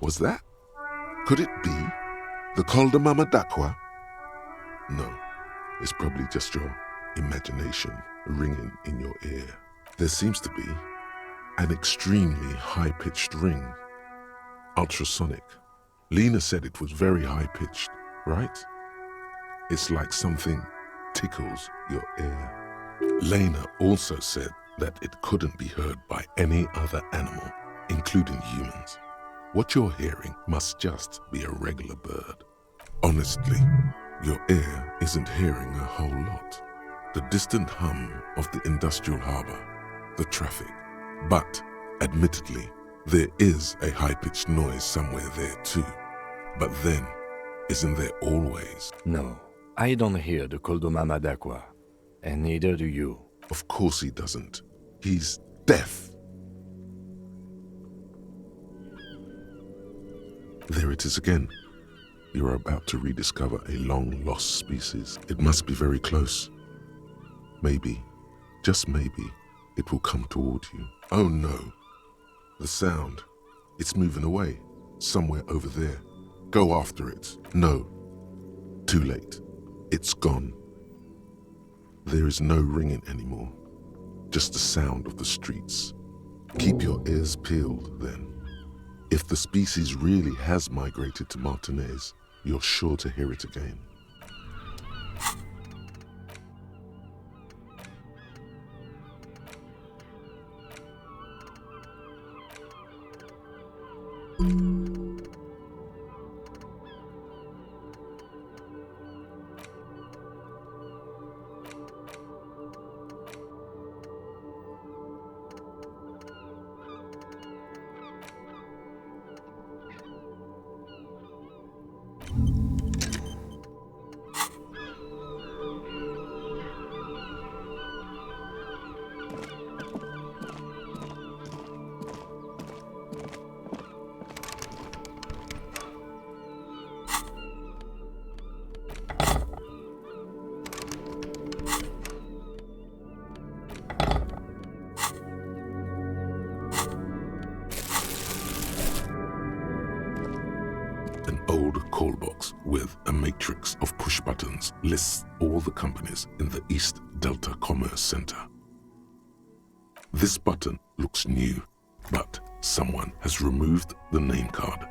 was that? Could it be the Col de Mamadakwa? No, it's probably just your imagination ringing in your ear. There seems to be an extremely high-pitched ring, ultrasonic. Lena said it was very high-pitched, right? It's like something tickles your ear. Lena also said that it couldn't be heard by any other animal, including humans. What you're hearing must just be a regular bird. Honestly, your ear isn't hearing a whole lot. The distant hum of the industrial harbor, the traffic. But, admittedly, there is a high-pitched noise somewhere there too. But then, isn't there always? No, I don't hear the Col de Mamadakwa, and neither do you. Of course he doesn't. He's deaf. There it is again. You are about to rediscover a long-lost species. It must be very close. Maybe, just maybe, it will come toward you. Oh no. The sound. It's moving away. Somewhere over there. Go after it. No. Too late. It's gone. There is no ringing anymore. Just the sound of the streets. Keep your ears peeled, then. If the species really has migrated to Martinez, you're sure to hear it again. An old call box with a matrix of push buttons lists all the companies in the East Delta Commerce Center. This button looks new, but someone has removed the name card.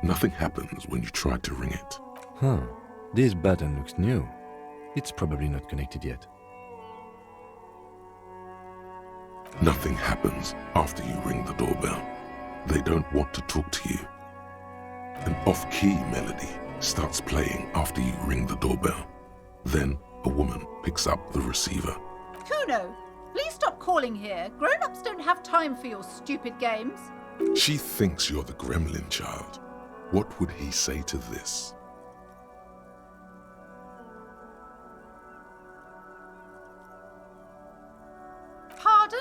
Nothing happens when you try to ring it. This button looks new. It's probably not connected yet. Nothing happens after you ring the doorbell. They don't want to talk to you. An off-key melody starts playing after you ring the doorbell. Then a woman picks up the receiver. Kuno, please stop calling here. Grown-ups don't have time for your stupid games. She thinks you're the gremlin child. What would he say to this? Pardon?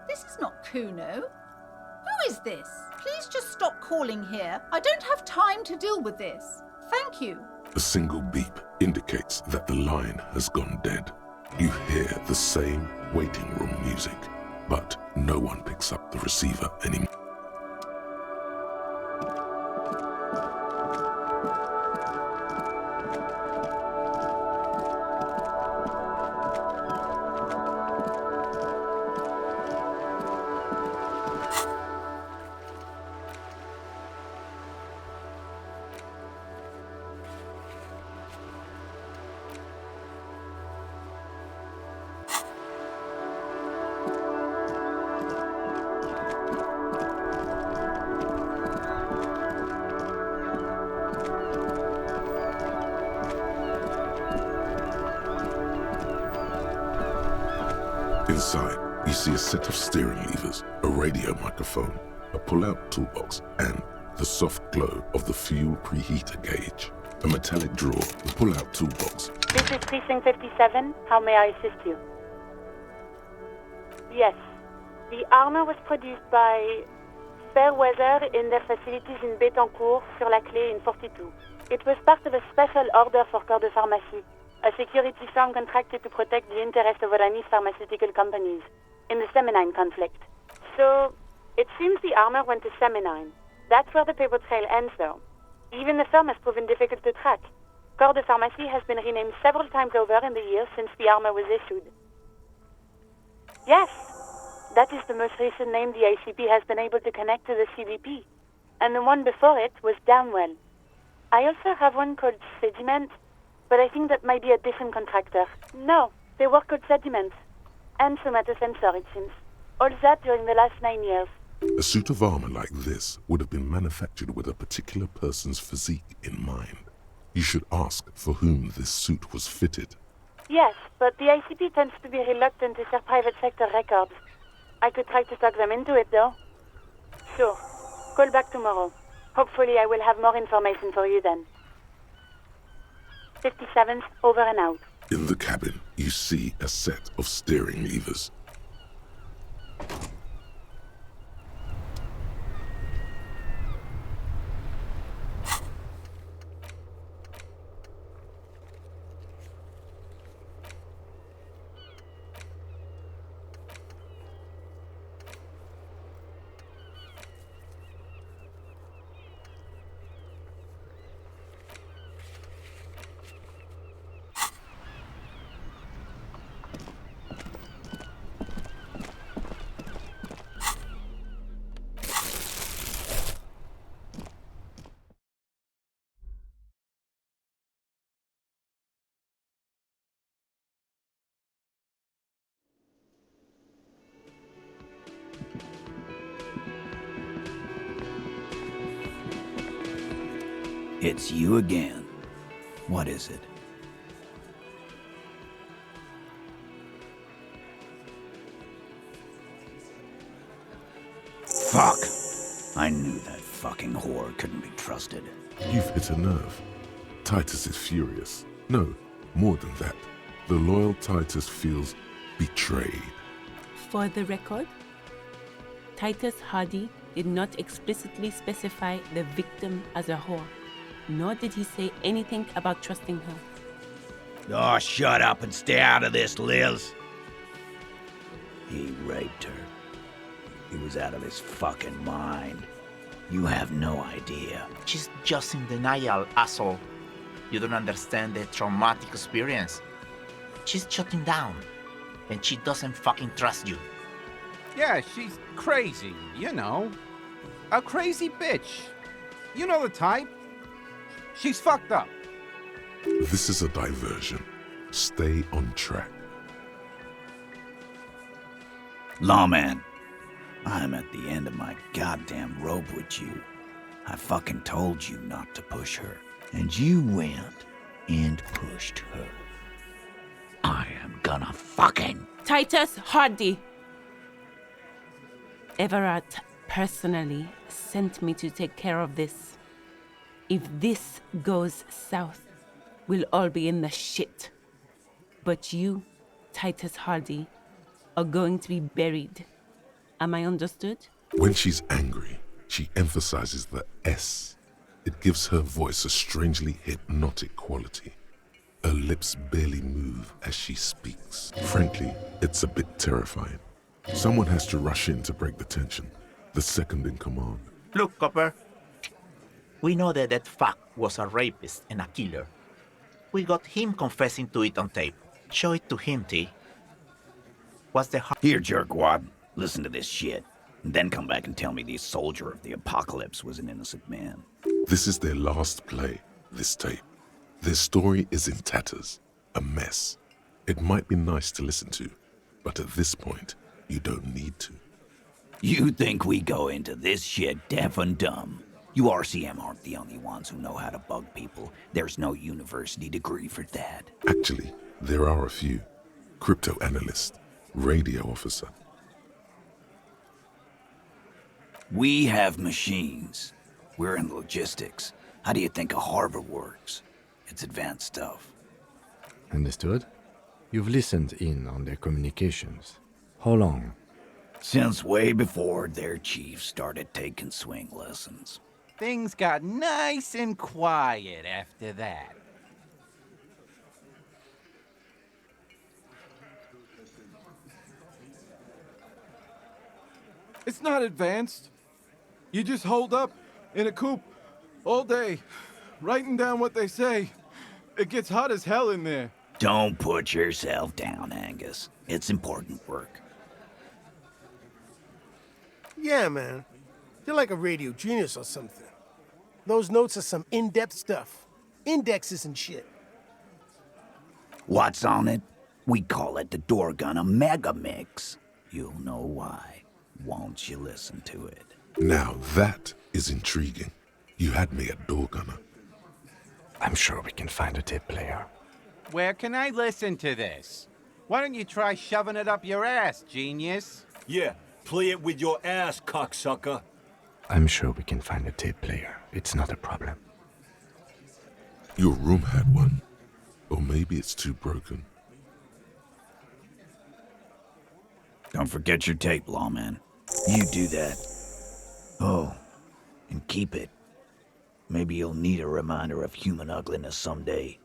This is not Kuno. Who is this? Please just stop calling here. I don't have time to deal with this. Thank you. A single beep indicates that the line has gone dead. You hear the same waiting room music, but no one picks up the receiver anymore. Inside, you see a set of steering levers, a radio microphone, a pull-out toolbox, and the soft glow of the fuel preheater gauge. A metallic drawer, the pull-out toolbox. This is Precinct 57. How may I assist you? Yes. The armor was produced by Fairweather in their facilities in Bétancourt, sur la Clé in 42. It was part of a special order for Corps de Pharmacie, a security firm contracted to protect the interests of Oranese pharmaceutical companies in the Semenine conflict. So, it seems the armor went to Semenine. That's where the paper trail ends, though. Even the firm has proven difficult to track. Corps de Pharmacie has been renamed several times over in the years since the armor was issued. Yes, that is the most recent name the ICP has been able to connect to the CBP. And the one before it was Damwell. I also have one called Sediment, but I think that might be a different contractor. No, they work called Sediment. And somatosensor, it seems. All that during the last 9 years. A suit of armor like this would have been manufactured with a particular person's physique in mind. You should ask for whom this suit was fitted. Yes, but the ICP tends to be reluctant to share private sector records. I could try to talk them into it, though. Sure. Call back tomorrow. Hopefully I will have more information for you then. 57th, over and out. In the cabin, you see a set of steering levers. It's you again. What is it? Fuck! I knew that fucking whore couldn't be trusted. You've hit a nerve. Titus is furious. No, more than that. The loyal Titus feels betrayed. For the record, Titus Hardy did not explicitly specify the victim as a whore, nor did he say anything about trusting her. Oh, shut up and stay out of this, Liz. He raped her. He was out of his fucking mind. You have no idea. She's just in denial, asshole. You don't understand the traumatic experience. She's shutting down, and she doesn't fucking trust you. Yeah, she's crazy, you know. A crazy bitch. You know the type. She's fucked up. This is a diversion. Stay on track. Lawman, I'm at the end of my goddamn rope with you. I fucking told you not to push her, and you went and pushed her. I am gonna fucking... Titus Hardy! Everett personally sent me to take care of this. If this goes south, we'll all be in the shit. But you, Titus Hardy, are going to be buried. Am I understood? When she's angry, she emphasizes the S. It gives her voice a strangely hypnotic quality. Her lips barely move as she speaks. Frankly, it's a bit terrifying. Someone has to rush in to break the tension. The second in command. Look, Copper. We know that that fuck was a rapist and a killer. We got him confessing to it on tape. Show it to him, T. What's the Here, jerkwad. Listen to this shit. And then come back and tell me the soldier of the apocalypse was an innocent man. This is their last play, this tape. Their story is in tatters, a mess. It might be nice to listen to, but at this point, you don't need to. You think we go into this shit deaf and dumb? You RCM aren't the only ones who know how to bug people. There's no university degree for that. Actually, there are a few. Crypto analyst, radio officer. We have machines. We're in logistics. How do you think a harbor works? It's advanced stuff. Understood? You've listened in on their communications. How long? Since way before their chief started taking swing lessons. Things got nice and quiet after that. It's not advanced. You just hold up In a coop, all day, writing down what they say. It gets hot as hell in there. Don't put yourself down, Angus. It's important work. Yeah, man. You're like a radio genius or something. Those notes are some in-depth stuff. Indexes and shit. What's on it? We call it the Dorgunna Mega Mix. You'll know why once you listen to it. Now that is intriguing. You had me at door gunner. I'm sure we can find a tape player. Where can I listen to this? Why don't you try shoving it up your ass, genius? Yeah, play it with your ass, cocksucker. I'm sure we can find a tape player. It's not a problem. Your room had one. Or maybe it's too broken. Don't forget your tape, lawman. You do that. Oh, and keep it. Maybe you'll need a reminder of human ugliness someday.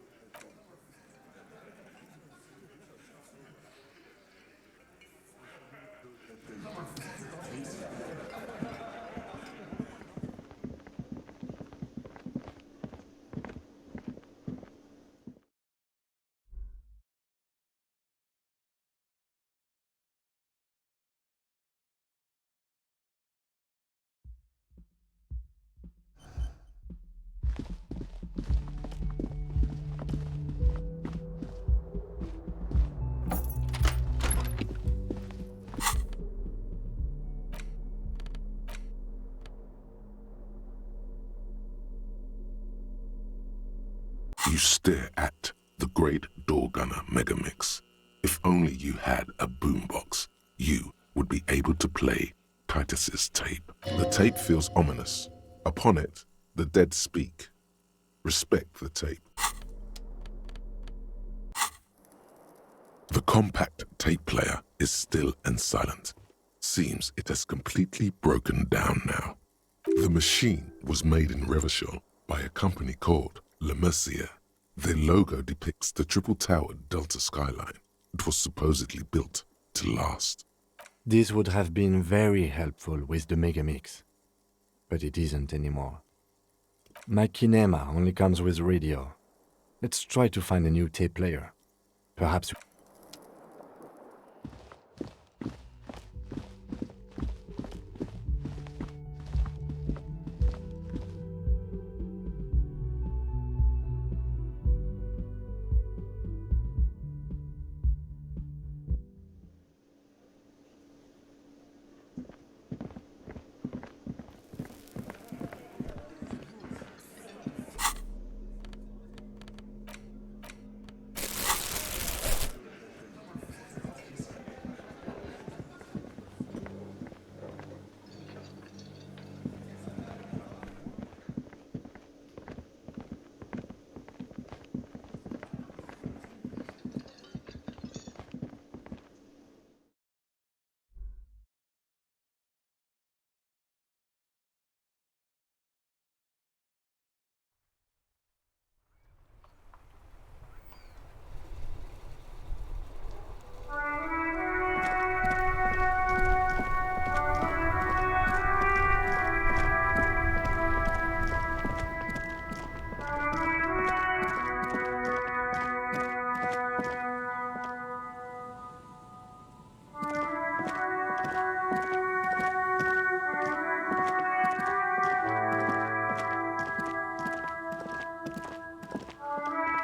You stare at the great door gunner Megamix. If only you had a boombox, you would be able to play Titus's tape. The tape feels ominous. Upon it, the dead speak. Respect the tape. The compact tape player is still and silent. Seems it has completely broken down now. The machine was made in Revachol by a company called Le Mercier. Their logo depicts the triple-towered Delta skyline. It was supposedly built to last. This would have been very helpful with the Megamix, but it isn't anymore. My kinema only comes with radio. Let's try to find a new tape player. Perhaps.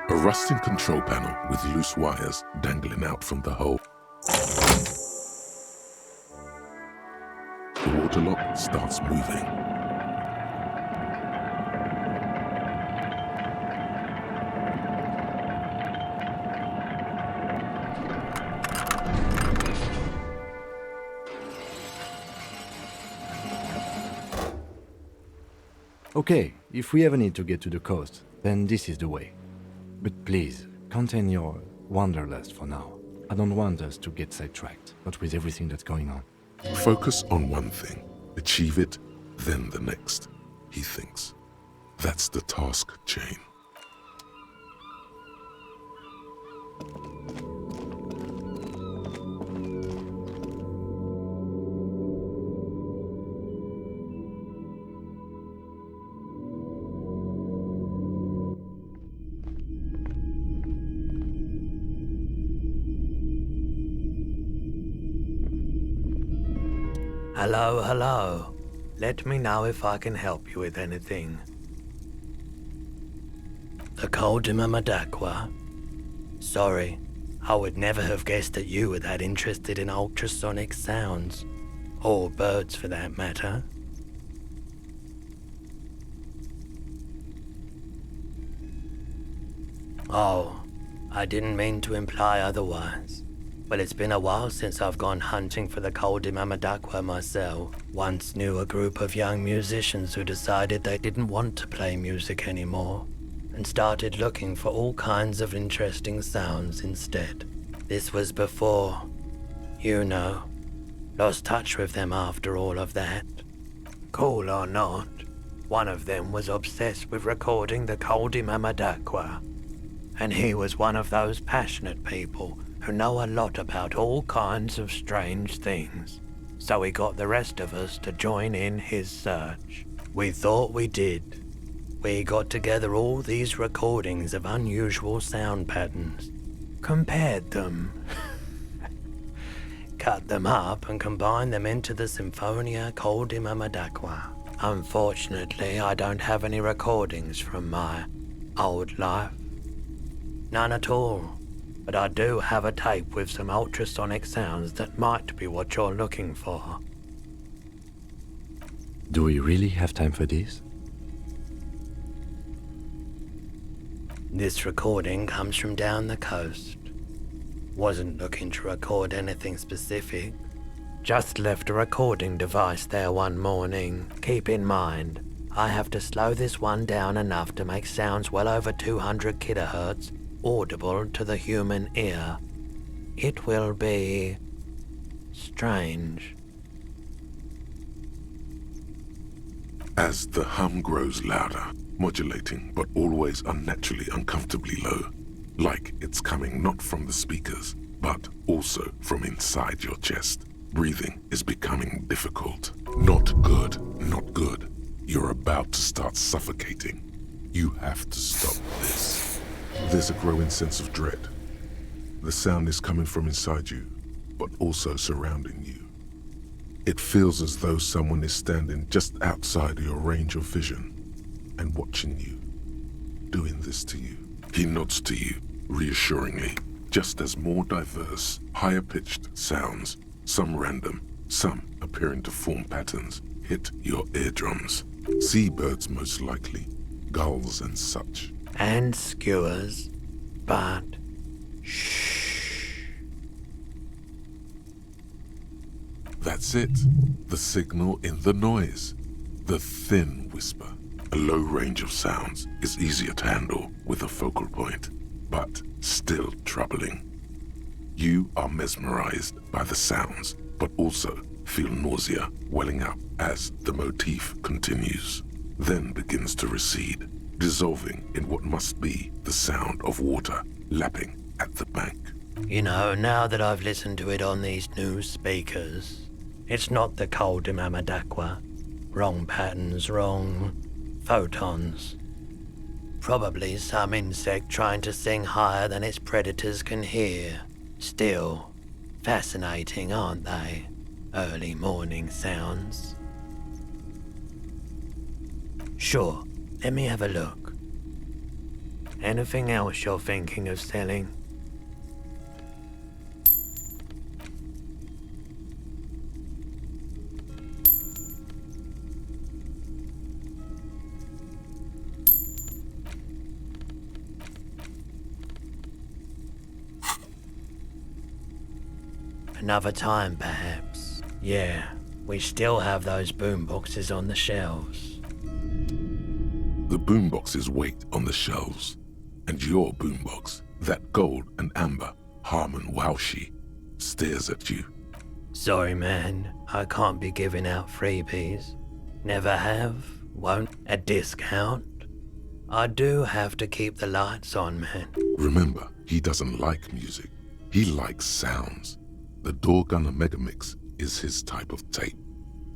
A rusting control panel with loose wires dangling out from the hole. The water lock starts moving. Okay, if we ever need to get to the coast, then this is the way. But please, contain your wanderlust for now. I don't want us to get sidetracked, not with everything that's going on. Focus on one thing, achieve it, then the next, he thinks. That's the task chain. Hello, hello. Let me know if I can help you with anything. The Coldima Madaqua? Sorry, I would never have guessed that you were that interested in ultrasonic sounds. Or birds for that matter. Oh, I didn't mean to imply otherwise. But it's been a while since I've gone hunting for the Coldima Madaqua myself. Once knew a group of young musicians who decided they didn't want to play music anymore, and started looking for all kinds of interesting sounds instead. This was before, you know, lost touch with them after all of that. Cool or not, one of them was obsessed with recording the Coldima Madaqua. And he was one of those passionate people who know a lot about all kinds of strange things. So he got the rest of us to join in his search. We thought we did. We got together all these recordings of unusual sound patterns, compared them, cut them up and combined them into the Symphonia Coldima Madaqua. Unfortunately, I don't have any recordings from my old life. None at all. But I do have a tape with some ultrasonic sounds that might be what you're looking for. Do we really have time for this? This recording comes from down the coast. Wasn't looking to record anything specific. Just left a recording device there one morning. Keep in mind, I have to slow this one down enough to make sounds well over 200 kilohertz audible to the human ear. It will be strange. As the hum grows louder, modulating but always unnaturally uncomfortably low, like it's coming not from the speakers, but also from inside your chest. Breathing is becoming difficult. Not good, not good. You're about to start suffocating. You have to stop this. There's a growing sense of dread. The sound is coming from inside you, but also surrounding you. It feels as though someone is standing just outside your range of vision and watching you, doing this to you. He nods to you, reassuringly, just as more diverse, higher-pitched sounds, some random, some appearing to form patterns, hit your eardrums. Seabirds most likely, gulls and such. And skewers, but shh. That's it. The signal in the noise. The thin whisper. A low range of sounds is easier to handle with a focal point, but still troubling. You are mesmerized by the sounds, but also feel nausea welling up as the motif continues, then begins to recede, dissolving in what must be the sound of water lapping at the bank. You know, now that I've listened to it on these new speakers, it's not the Coldima Madaqua. Wrong patterns, wrong photons. Probably some insect trying to sing higher than its predators can hear. Still, fascinating, aren't they? Early morning sounds. Sure. Let me have a look. Anything else you're thinking of selling? Another time, perhaps. Yeah, we still have those boomboxes on the shelves. The boomboxes wait on the shelves, and your boombox, that gold and amber Harmon Waushi, stares at you. Sorry, man, I can't be giving out freebies. Never have, won't. A discount? I do have to keep the lights on, man. Remember, he doesn't like music. He likes sounds. The Doorgunner Megamix is his type of tape.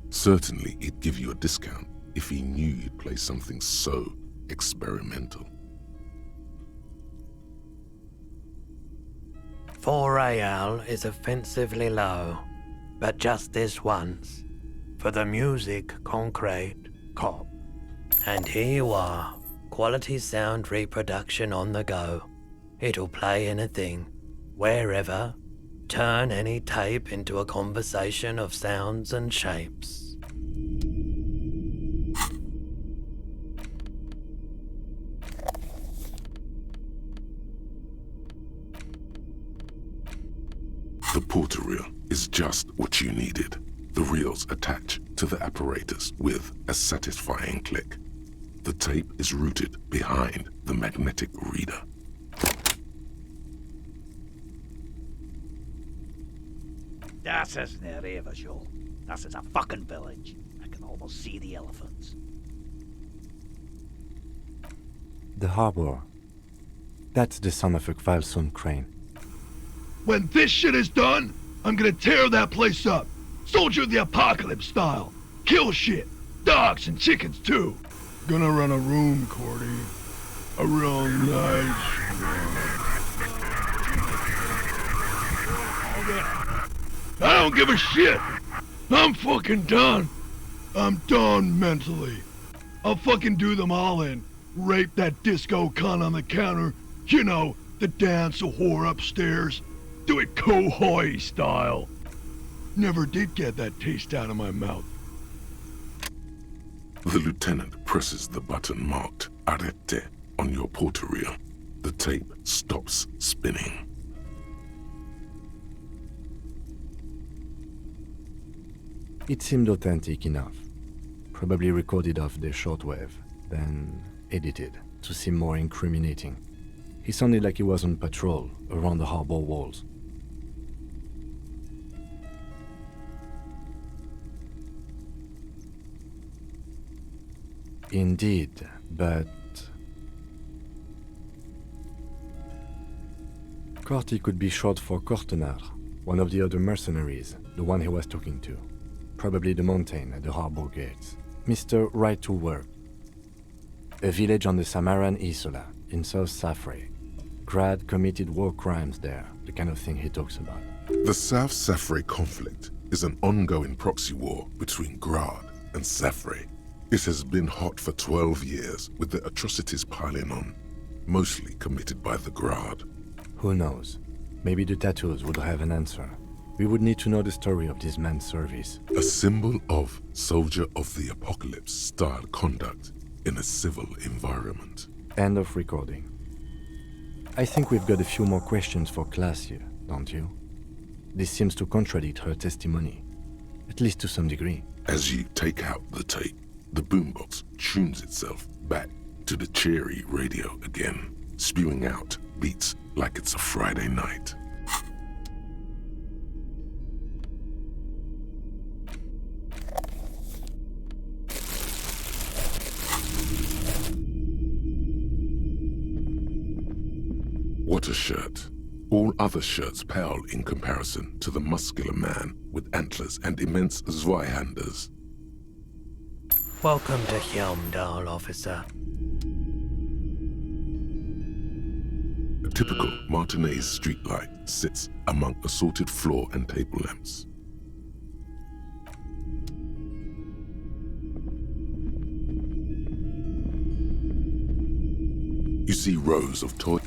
Certainly, he'd give you a discount if he knew you'd play something so experimental. 4 real is offensively low, but just this once. For the music, concrete, cop. And here you are, quality sound reproduction on the go. It'll play anything, wherever, turn any tape into a conversation of sounds and shapes. The porter reel is just what you needed. The reels attach to the apparatus with a satisfying click. The tape is routed behind the magnetic reader. Das ist eine river, Joel. Das is a fucking village. I can almost see the elephants. The harbor. That's the son of a Kvalson crane. When this shit is done, I'm gonna tear that place up. Soldier of the Apocalypse style. Kill shit. Dogs and chickens too. Gonna run a room, Cordy. A real nice I don't give a shit. I'm fucking done. I'm done mentally. I'll fucking do them all in. Rape that disco cunt on the counter. You know, the dance a whore upstairs. Do it Kohoi style. Never did get that taste out of my mouth. The lieutenant presses the button marked Arrete on your porter reel. The tape stops spinning. It seemed authentic enough. Probably recorded off the shortwave, then edited to seem more incriminating. He sounded like he was on patrol around the harbor walls. Indeed, but... Corty could be short for Cortenard, one of the other mercenaries, the one he was talking to. Probably the mountain at the harbor gates. Mr. Right to Work. A village on the Samaran Isola, in South Safre. Grad committed war crimes there, the kind of thing he talks about. The South Safre conflict is an ongoing proxy war between Grad and Safre. It has been hot for 12 years, with the atrocities piling on, mostly committed by the Grad. Who knows? Maybe the tattoos would have an answer. We would need to know the story of this man's service. A symbol of soldier of the apocalypse style conduct in a civil environment. End of recording. I think we've got a few more questions for class here, don't you? This seems to contradict her testimony, at least to some degree. As you take out the tape, the boombox tunes itself back to the cheery radio again, spewing out beats like it's a Friday night. What a shirt. All other shirts pale in comparison to the muscular man with antlers and immense Zweihanders. Welcome to Helmdal, officer. A typical Martinez streetlight sits among assorted floor and table lamps. You see rows of toy.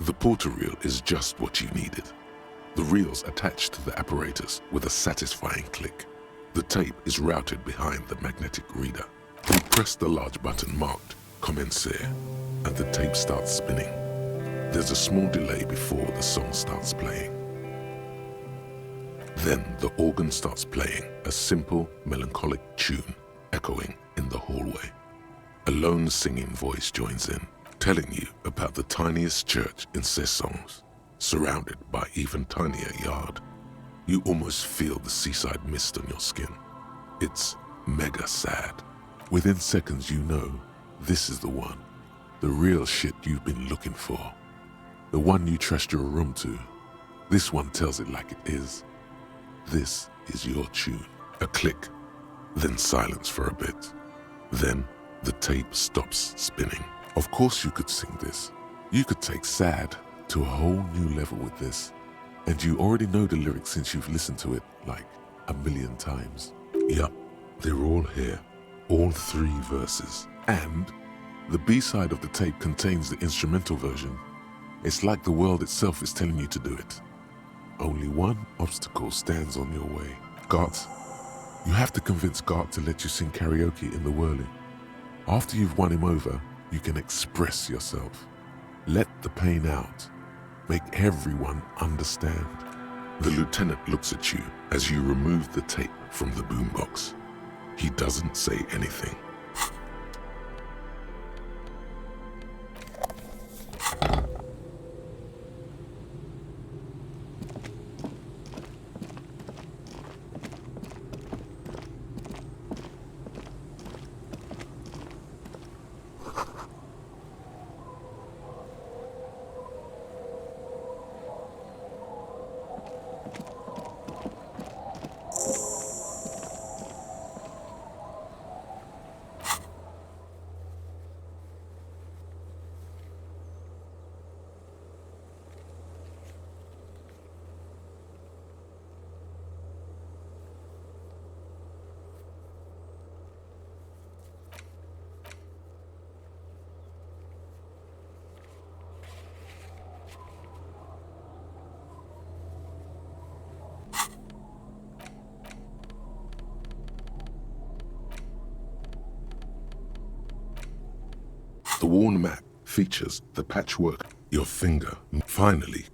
The portal reel is just what you needed. The reel's attached to the apparatus with a satisfying click. The tape is routed behind the magnetic reader. You press the large button marked Commencer, and the tape starts spinning. There's a small delay before the song starts playing. Then the organ starts playing a simple, melancholic tune echoing in the hallway. A lone singing voice joins in, telling you about the tiniest church in Cessons, surrounded by even tinier yard. You almost feel the seaside mist on your skin. It's mega sad. Within seconds you know this is the one, the real shit you've been looking for. The one you trust your room to. This one tells it like it is. This is your tune. A click, then silence for a bit. Then the tape stops spinning. Of course you could sing this. You could take sad to a whole new level with this. And you already know the lyrics since you've listened to it like 1,000,000 times. Yup, they're all here. All 3 verses. And the B-side of the tape contains the instrumental version. It's like the world itself is telling you to do it. Only one obstacle stands on your way. Gart. You have to convince Gart to let you sing karaoke in the whirling. After you've won him over, you can express yourself. Let the pain out. Make everyone understand. The lieutenant looks at you as you remove the tape from the boombox. He doesn't say anything. The worn map features the patchwork, your finger, finally.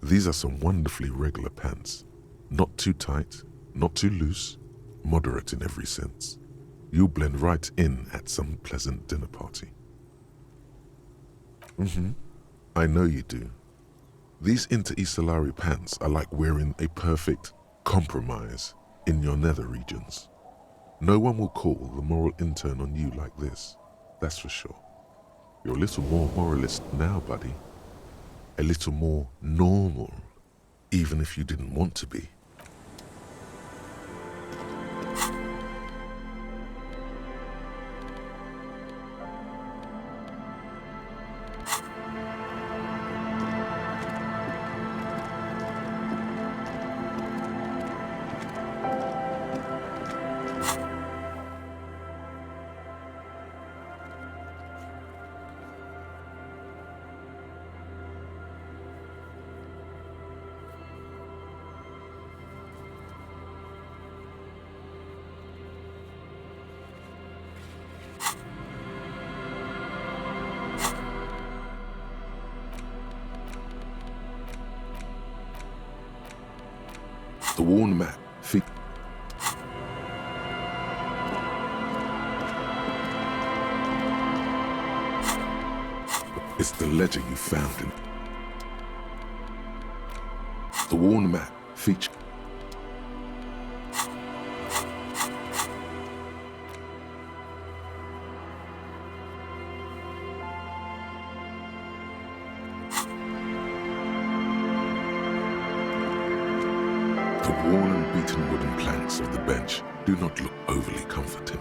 These are some wonderfully regular pants. Not too tight, not too loose, moderate in every sense. You'll blend right in at some pleasant dinner party. I know you do. These Inter-Isolari pants are like wearing a perfect compromise in your nether regions. No one will call the moral intern on you like this, that's for sure. You're a little more moralist now, buddy. A little more normal, even if you didn't want to be. worn map It's the ledger you found in the worn map feature. The worn and beaten wooden planks of the bench do not look overly comforting.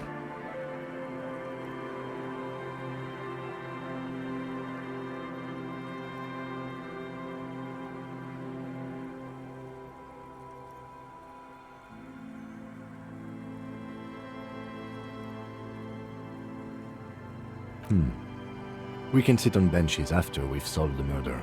We can sit on benches after we've solved the murder.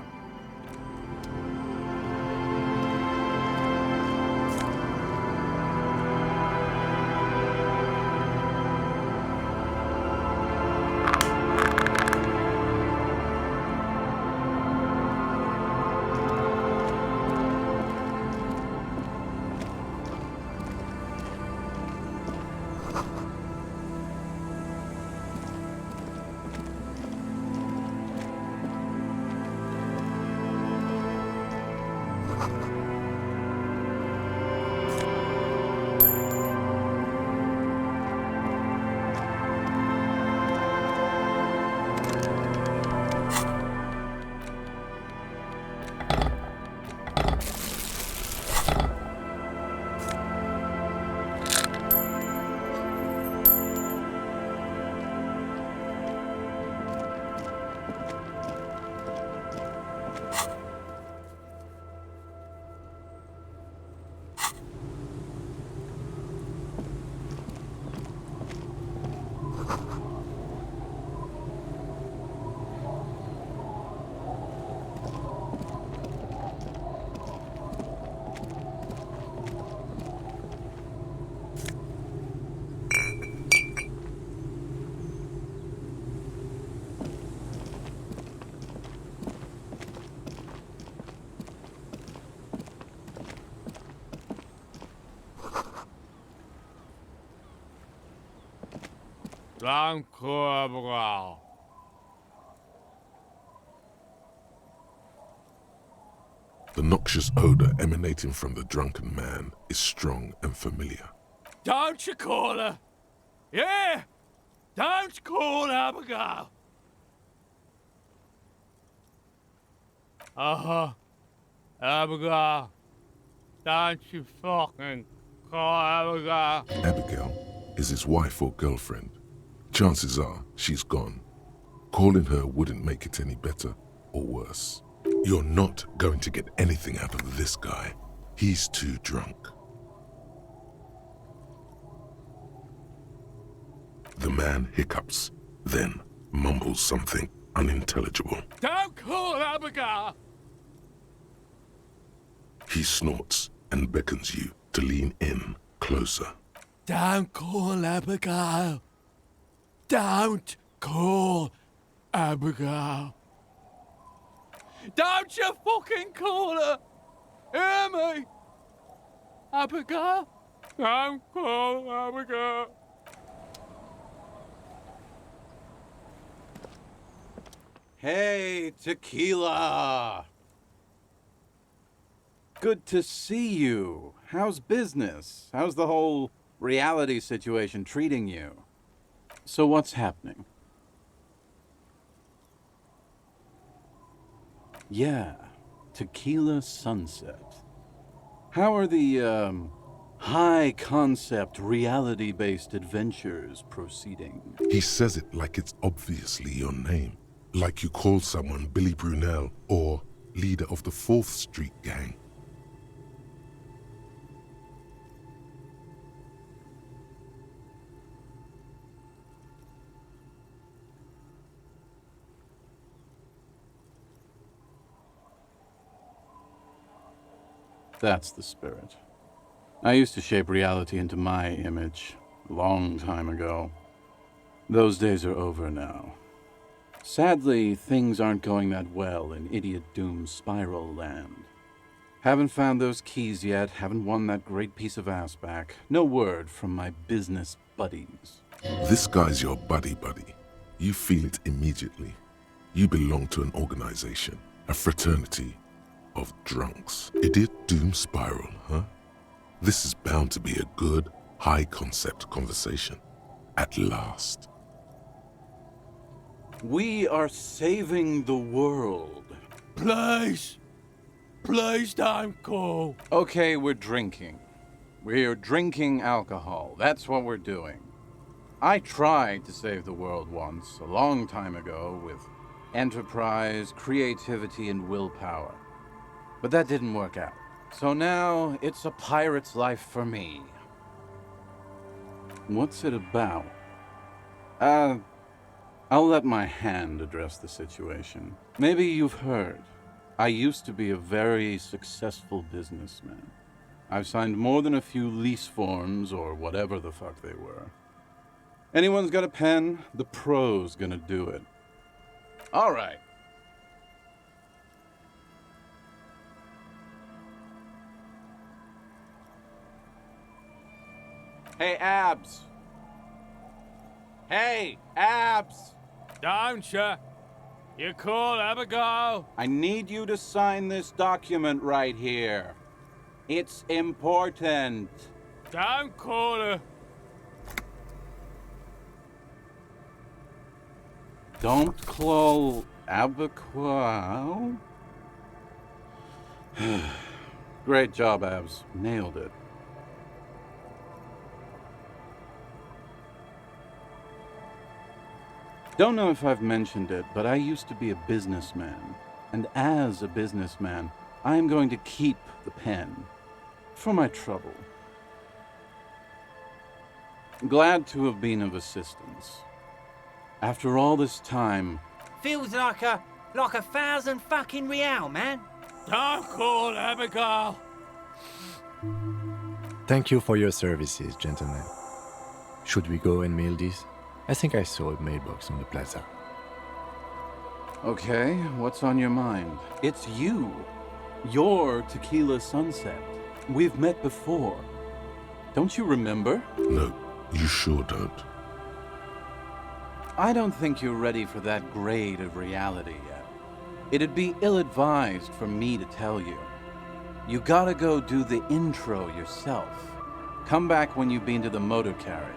The noxious odor emanating from the drunken man is strong and familiar. Don't you call her? Yeah! Don't call Abigail! Abigail. Don't you fucking call Abigail. Abigail is his wife or girlfriend. Chances are she's gone. Calling her wouldn't make it any better or worse. You're not going to get anything out of this guy. He's too drunk. The man hiccups, then mumbles something unintelligible. Don't call Abigail! He snorts and beckons you to lean in closer. Don't call Abigail. Don't call Abigail. Don't you fucking call her! Hear me? Abigail? Don't call Abigail. Hey, Tequila! Good to see you. How's business? How's the whole reality situation treating you? So what's happening? Yeah, Tequila Sunset. How are the, high-concept, reality-based adventures proceeding? He says it like it's obviously your name. Like you call someone Billy Brunel or leader of the 4th Street Gang. That's the spirit. I used to shape reality into my image a long time ago. Those days are over now. Sadly, things aren't going that well in Idiot Doom's Spiral Land. Haven't found those keys yet, haven't won that great piece of ass back. No word from my business buddies. This guy's your buddy. You feel it immediately. You belong to an organization, a fraternity of drunks. Idiot doom spiral, huh? This is bound to be a good, high-concept conversation. At last. We are saving the world. Please don't call. Okay, we're drinking. We're drinking alcohol. That's what we're doing. I tried to save the world once, a long time ago, with enterprise, creativity, and willpower. But that didn't work out. So now, it's a pirate's life for me. What's it about? I'll let my hand address the situation. Maybe you've heard. I used to be a very successful businessman. I've signed more than a few lease forms or whatever the fuck they were. Anyone's got a pen? The pro's gonna do it. All right. Hey, Abs. Hey, Abs. Don't you? You call Abigail? I need you to sign this document right here. It's important. Don't call her. Don't call Abigail. Great job, Abs. Nailed it. Don't know if I've mentioned it, but I used to be a businessman. And as a businessman, I am going to keep the pen. For my trouble. Glad to have been of assistance. After all this time... Feels like a 1,000 fucking real, man. Don't call Abigail. Thank you for your services, gentlemen. Should we go and mail this? I think I saw a mailbox on the plaza. Okay, what's on your mind? It's you. You're Tequila Sunset. We've met before. Don't you remember? No, you sure don't. I don't think you're ready for that grade of reality yet. It'd be ill-advised for me to tell you. You gotta go do the intro yourself. Come back when you've been to the motor carriage.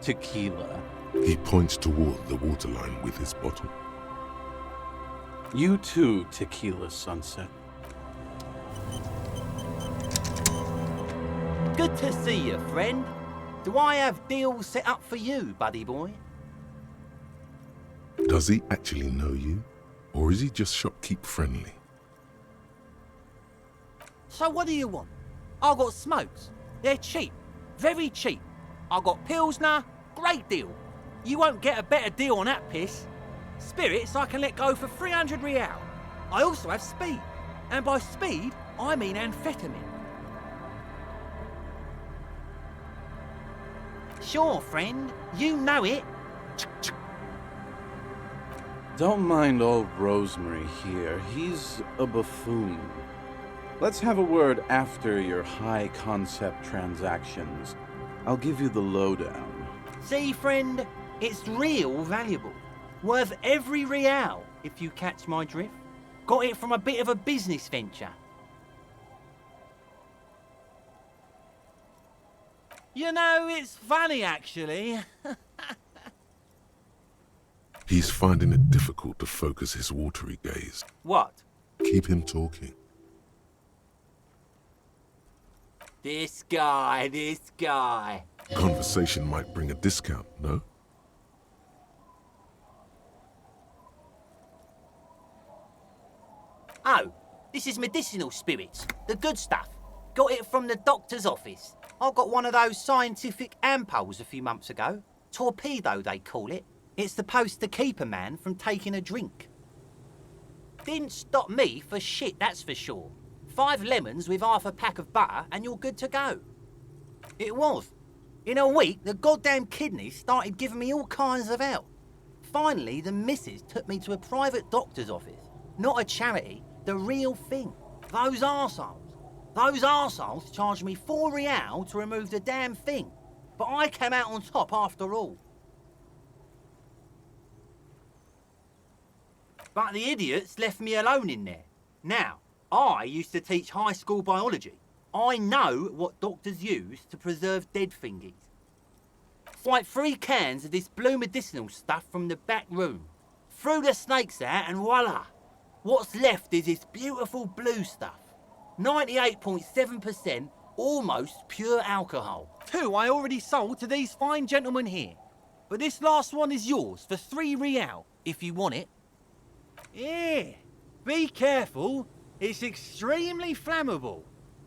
Tequila. He points toward the waterline with his bottle. You too, Tequila Sunset. Good to see you, friend. Do I have deals set up for you, buddy boy? Does he actually know you? Or is he just shopkeep friendly? So what do you want? I got smokes. They're cheap. Very cheap. I got Pilsner. Great deal. You won't get a better deal on that piss. Spirits I can let go for 300 real. I also have speed. And by speed, I mean amphetamine. Sure, friend. You know it. Don't mind old Rosemary here. He's a buffoon. Let's have a word after your high-concept transactions. I'll give you the lowdown. See, friend, it's real valuable. Worth every real, if you catch my drift. Got it from a bit of a business venture. You know, it's funny, actually. He's finding it difficult to focus his watery gaze. What? Keep him talking. This guy. Conversation might bring a discount, no? Oh, this is medicinal spirits. The good stuff. Got it from the doctor's office. I got one of those scientific ampoules a few months ago. Torpedo, they call it. It's supposed to keep a man from taking a drink. Didn't stop me for shit, that's for sure. 5 lemons with half a pack of butter and you're good to go. It was. In a week, the goddamn kidneys started giving me all kinds of help. Finally, the missus took me to a private doctor's office. Not a charity, the real thing. Those arseholes. Those arseholes charged me 4 real to remove the damn thing. But I came out on top after all. But the idiots left me alone in there. Now, I used to teach high school biology. I know what doctors use to preserve dead thingies. Swipe 3 cans of this blue medicinal stuff from the back room. Threw the snakes out and voila! What's left is this beautiful blue stuff. 98.7% almost pure alcohol. 2 I already sold to these fine gentlemen here. But this last one is yours for 3 real, if you want it. Yeah, be careful. It's extremely flammable.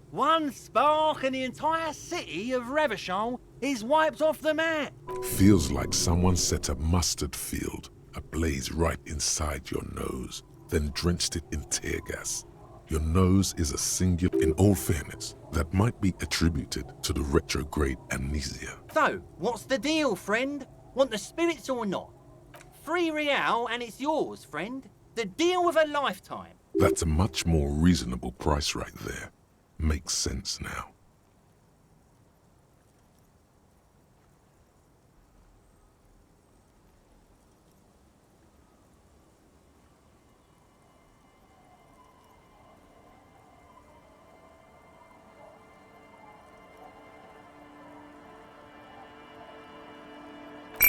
One spark and the entire city of Revachol is wiped off the map. Feels like someone set a mustard field ablaze right inside your nose, then drenched it in tear gas. Your nose is a singular, in all fairness, that might be attributed to the retrograde amnesia. So, what's the deal, friend? Want the spirits or not? 3 real and it's yours, friend. The deal of a lifetime. That's a much more reasonable price right there. Makes sense now.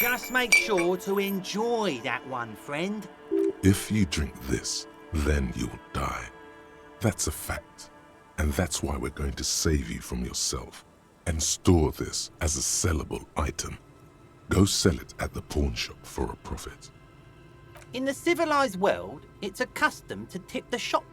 Just make sure to enjoy that one, friend. If you drink this, then you'll die. That's a fact. And that's why we're going to save you from yourself and store this as a sellable item. Go sell it at the pawn shop for a profit. In the civilized world, it's a custom to tip the shop.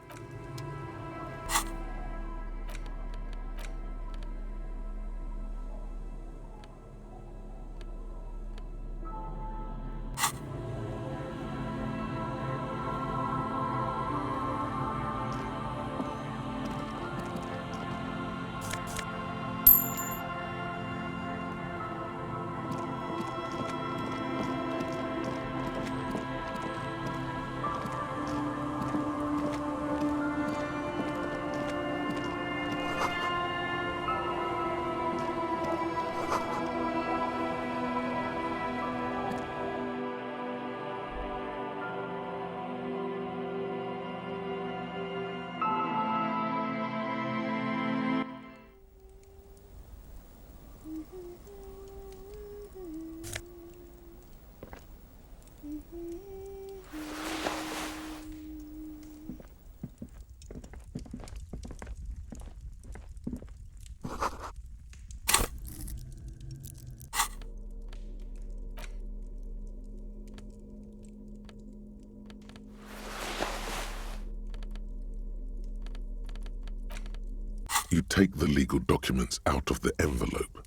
You take the legal documents out of the envelope,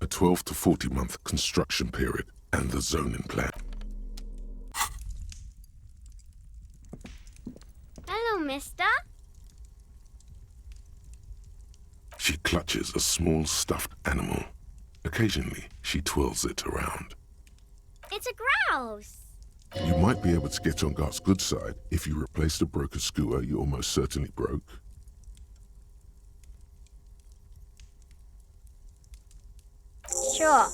a 12 to 40 month construction period, and the zoning plan. Hello, mister. She clutches a small stuffed animal. Occasionally, she twirls it around. It's a grouse. You might be able to get on Gart's good side if you replace the broken scooter you almost certainly broke. Sure.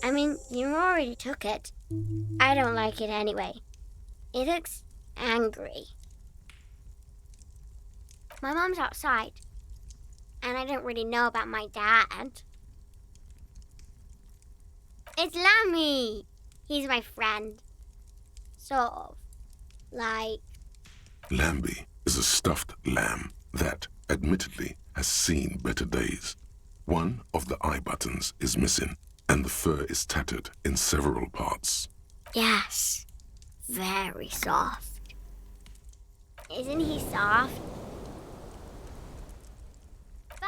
I mean, you already took it. I don't like it anyway. It looks angry. My mom's outside, and I don't really know about my dad. It's Lammy! He's my friend. Sort of. Like... Lambie is a stuffed lamb that, admittedly, has seen better days. One of the eye buttons is missing, and the fur is tattered in several parts. Yes. Very soft. Isn't he soft? Bye!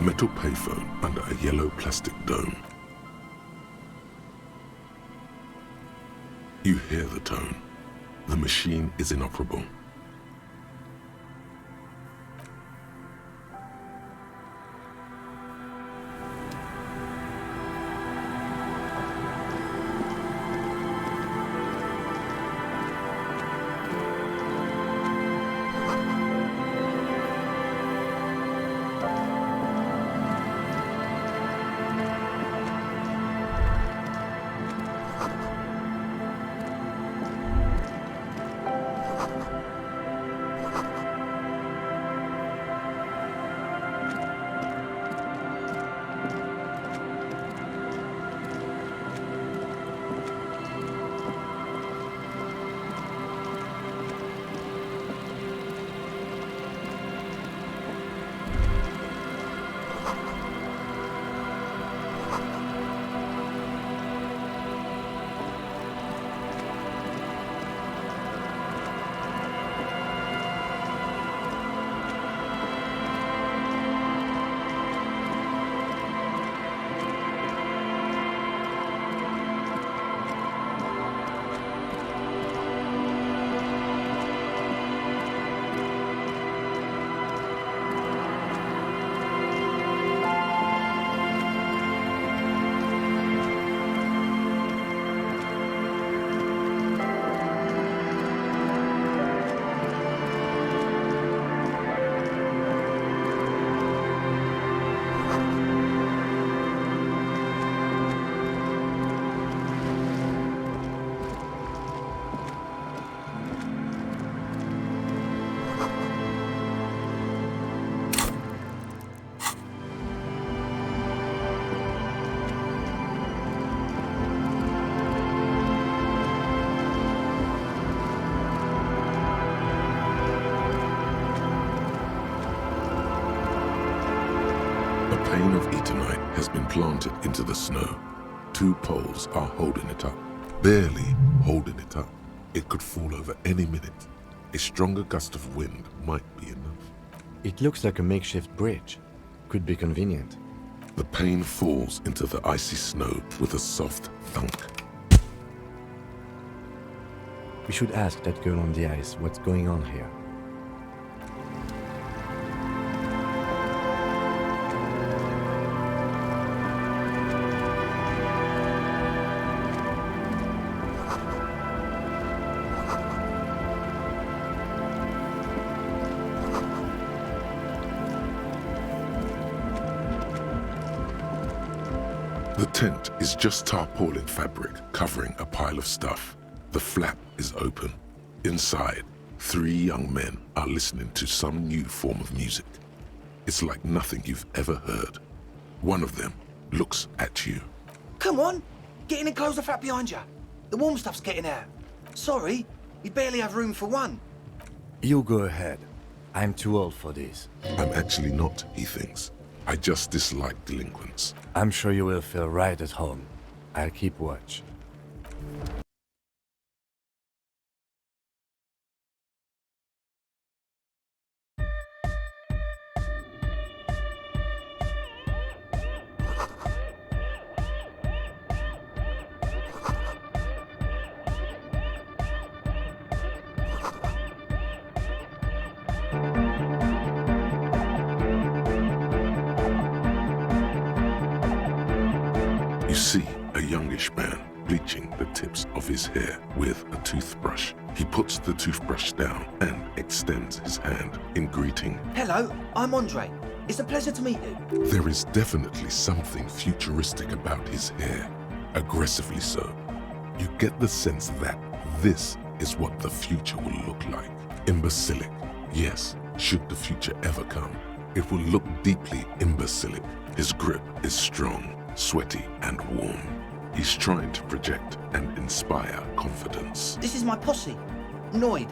metal payphone under a yellow plastic dome. You hear the tone. The machine is inoperable. A pane of eternite has been planted into the snow. 2 poles are holding it up. Barely holding it up. It could fall over any minute. A stronger gust of wind might be enough. It looks like a makeshift bridge. Could be convenient. The pane falls into the icy snow with a soft thunk. We should ask that girl on the ice what's going on here. The tent is just tarpaulin fabric covering a pile of stuff. The flap is open. Inside, 3 young men are listening to some new form of music. It's like nothing you've ever heard. One of them looks at you. Come on, get in and close the flap behind you. The warm stuff's getting out. Sorry, you barely have room for one. You go ahead. I'm too old for this. I'm actually not, he thinks. I just dislike delinquents. I'm sure you will feel right at home. I'll keep watch. You see a youngish man bleaching the tips of his hair with a toothbrush. He puts the toothbrush down and extends his hand in greeting. Hello, I'm Andre. It's a pleasure to meet you. There is definitely something futuristic about his hair, aggressively so. You get the sense that this is what the future will look like. Imbecilic. Yes, should the future ever come, it will look deeply imbecilic. His grip is strong, sweaty and warm. He's trying to project and inspire confidence. This is my posse, Noid.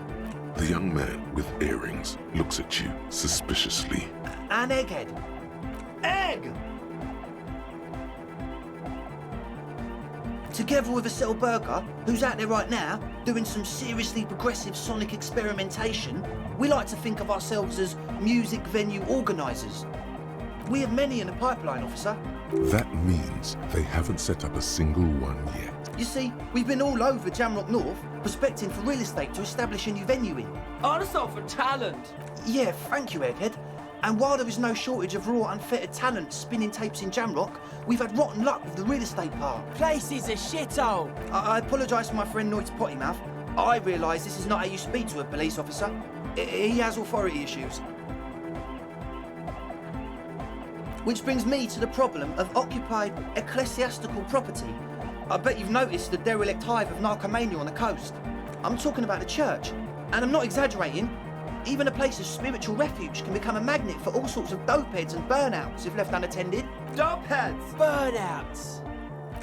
The young man with earrings looks at you suspiciously. An egghead. Egg! Together with a Cell Burger, who's out there right now, doing some seriously progressive sonic experimentation, we like to think of ourselves as music venue organisers. We have many in the pipeline, officer. That means they haven't set up a single one yet. You see, we've been all over Jamrock North, prospecting for real estate to establish a new venue in. Also for talent. Yeah, thank you, Egghead. And while there is no shortage of raw, unfettered talent spinning tapes in Jamrock, we've had rotten luck with the real estate part. Place is a shithole. I apologise for my friend Noit's potty mouth. I realise this is not how you speak to a police officer. He has authority issues. Which brings me to the problem of occupied ecclesiastical property. I bet you've noticed the derelict hive of narcomania on the coast. I'm talking about the church, and I'm not exaggerating. Even a place of spiritual refuge can become a magnet for all sorts of dopeheads and burnouts if left unattended. Dopeheads! Burnouts!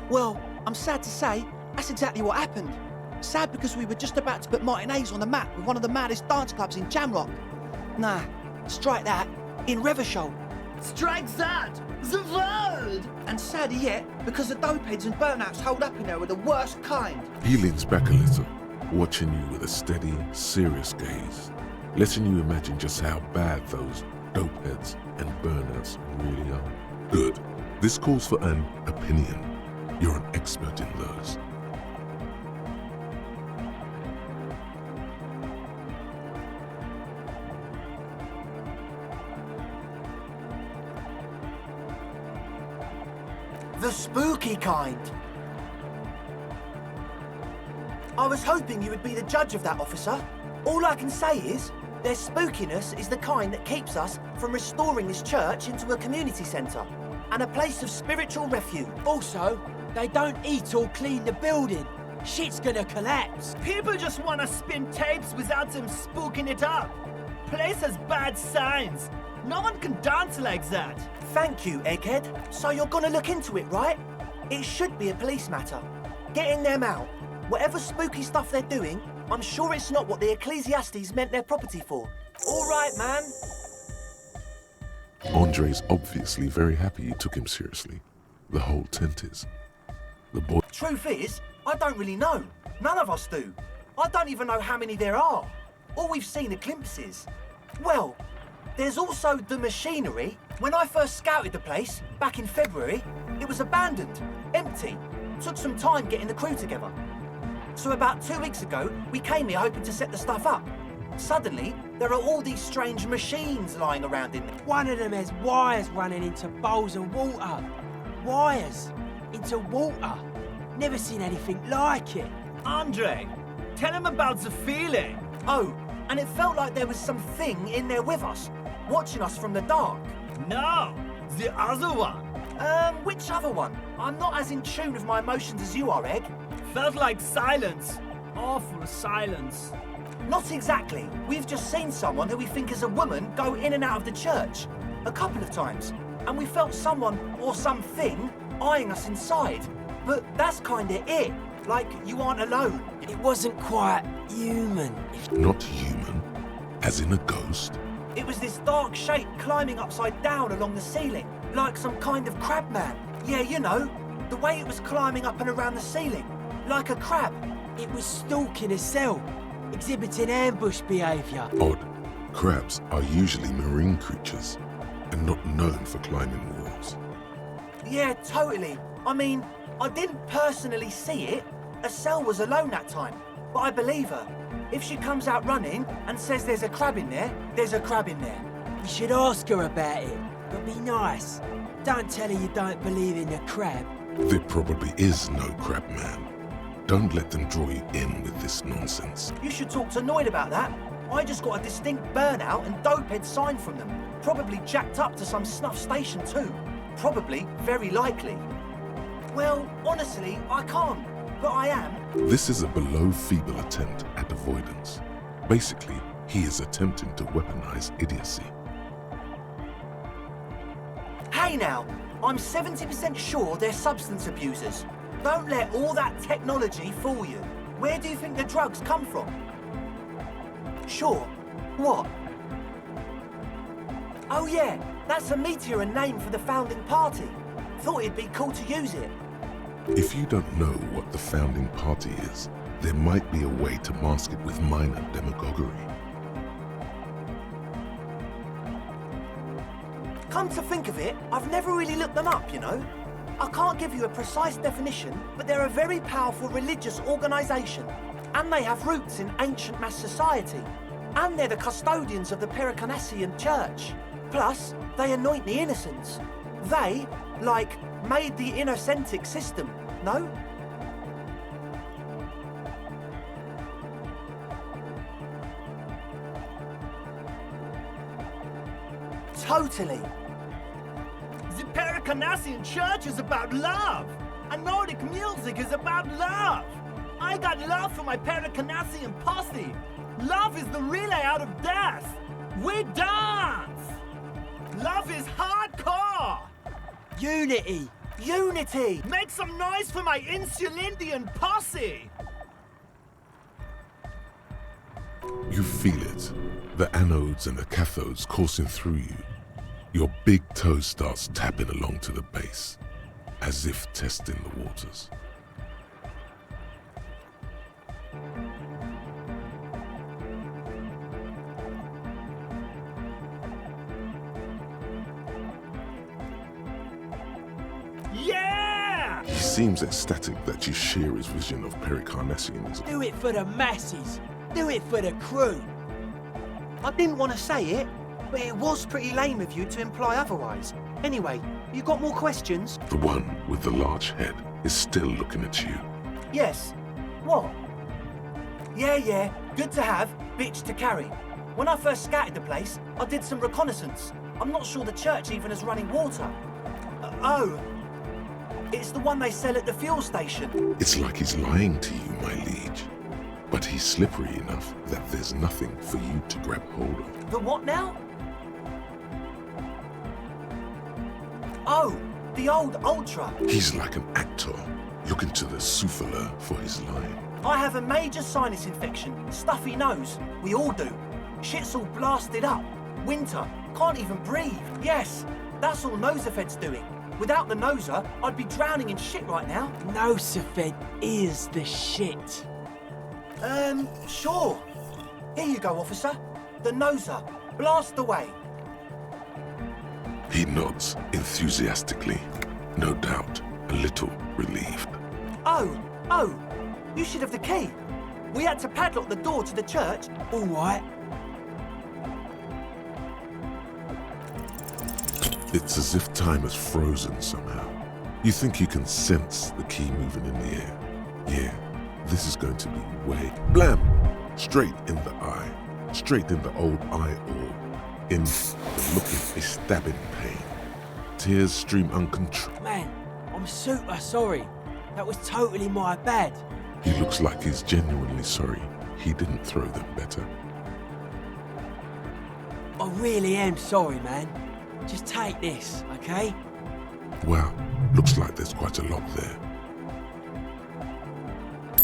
Well, I'm sad to say, that's exactly what happened. Sad because we were just about to put Martinez on the map with one of the maddest dance clubs in Jamrock. Nah, strike that, in Revershoal. Strike that! The world! And sadder yet, because the dopeheads and burnouts holed up in there are the worst kind. He leans back a little, watching you with a steady, serious gaze, letting you imagine just how bad those dopeheads and burnouts really are. Good. This calls for an opinion. You're an expert in those. The spooky kind. I was hoping you would be the judge of that, officer. All I can say is, their spookiness is the kind that keeps us from restoring this church into a community centre and a place of spiritual refuge. Also, they don't eat or clean the building. Shit's gonna collapse. People just wanna spin tapes without them spooking it up. Place has bad signs. No one can dance like that. Thank you, Egghead. So you're gonna look into it, right? It should be a police matter. Getting them out. Whatever spooky stuff they're doing, I'm sure it's not what the Ecclesiastes meant their property for. All right, man. Andre's obviously very happy you took him seriously. The whole tent is. The boy... Truth is, I don't really know. None of us do. I don't even know how many there are. All we've seen are glimpses. Well, there's also the machinery. When I first scouted the place, back in February, it was abandoned, empty. Took some time getting the crew together. So about 2 weeks ago, we came here hoping to set the stuff up. Suddenly, there are all these strange machines lying around in there. One of them has wires running into bowls of water. Wires into water. Never seen anything like it. Andre, tell him about the feeling. Oh, and it felt like there was something in there with us, watching us from the dark. No, the other one. Which other one? I'm not as in tune with my emotions as you are, Egg. Felt like silence. Awful silence. Not exactly. We've just seen someone who we think is a woman go in and out of the church. A couple of times. And we felt someone or something eyeing us inside. But that's kinda it. Like you aren't alone. It wasn't quite human. Not human? As in a ghost? It was this dark shape climbing upside down along the ceiling. Like some kind of crab man. Yeah, you know. The way it was climbing up and around the ceiling. Like a crab. It was stalking a cell, exhibiting ambush behaviour. Odd. Crabs are usually marine creatures and not known for climbing walls. Yeah, totally. I mean, I didn't personally see it. Estelle was alone that time, but I believe her. If she comes out running and says there's a crab in there, there's a crab in there. You should ask her about it, but be nice. Don't tell her you don't believe in the crab. There probably is no crab man. Don't let them draw you in with this nonsense. You should talk to Noid about that. I just got a distinct burnout and dopehead sign from them. Probably jacked up to some snuff station too. Probably, very likely. Well, honestly, I can't, but I am. This is a below-feeble attempt at avoidance. Basically, he is attempting to weaponize idiocy. Hey now, I'm 70% sure they're substance abusers. Don't let all that technology fool you. Where do you think the drugs come from? Sure. What? Oh yeah, that's a meteor and name for the founding party. Thought it'd be cool to use it. If you don't know what the founding party is, there might be a way to mask it with minor demagoguery. Come to think of it, I've never really looked them up, you know? I can't give you a precise definition, but they're a very powerful religious organisation. And they have roots in ancient mass society. And they're the custodians of the Pericarnassian Church. Plus, they anoint the innocents. They, like, made the Innocentic system, no? Totally. The Pericarnassian Church is about love, and Nordic music is about love. I got love for my Pericarnassian posse. Love is the relay out of death. We dance. Love is hardcore. Unity! Unity! Make some noise for my Insulindian posse. You feel it. The anodes and the cathodes coursing through you. Your big toe starts tapping along to the base, as if testing the waters. Yeah! He seems ecstatic that you share his vision of Pericarnassianism. Do it for the masses. Do it for the crew. I didn't want to say it, but it was pretty lame of you to imply otherwise. Anyway, you got more questions? The one with the large head is still looking at you. Yes. What? Yeah, good to have, bitch to carry. When I first scouted the place, I did some reconnaissance. I'm not sure the church even has running water. Oh. It's the one they sell at the fuel station. It's like he's lying to you, my liege. But he's slippery enough that there's nothing for you to grab hold of. The what now? Oh, the old Ultra. He's like an actor, looking to the souffleur for his line. I have a major sinus infection, stuffy nose. We all do. Shit's all blasted up. Winter, can't even breathe. Yes, that's all Nosafed's doing. Without the Noser, I'd be drowning in shit right now. Nosafed is the shit. Sure. Here you go, officer. The Noser. Blast away. He nods enthusiastically, no doubt a little relieved. Oh, you should have the key. We had to padlock the door to the church. All right. It's as if time has frozen somehow. You think you can sense the key moving in the air. Yeah, this is going to be way... Blam! Straight in the eye. Straight in the old eye orb. In the look of a stabbing pain. Tears stream uncontrolled. Man, I'm super sorry. That was totally my bad. He looks like he's genuinely sorry he didn't throw them better. I really am sorry, man. Just take this, okay? Wow, looks like there's quite a lot there.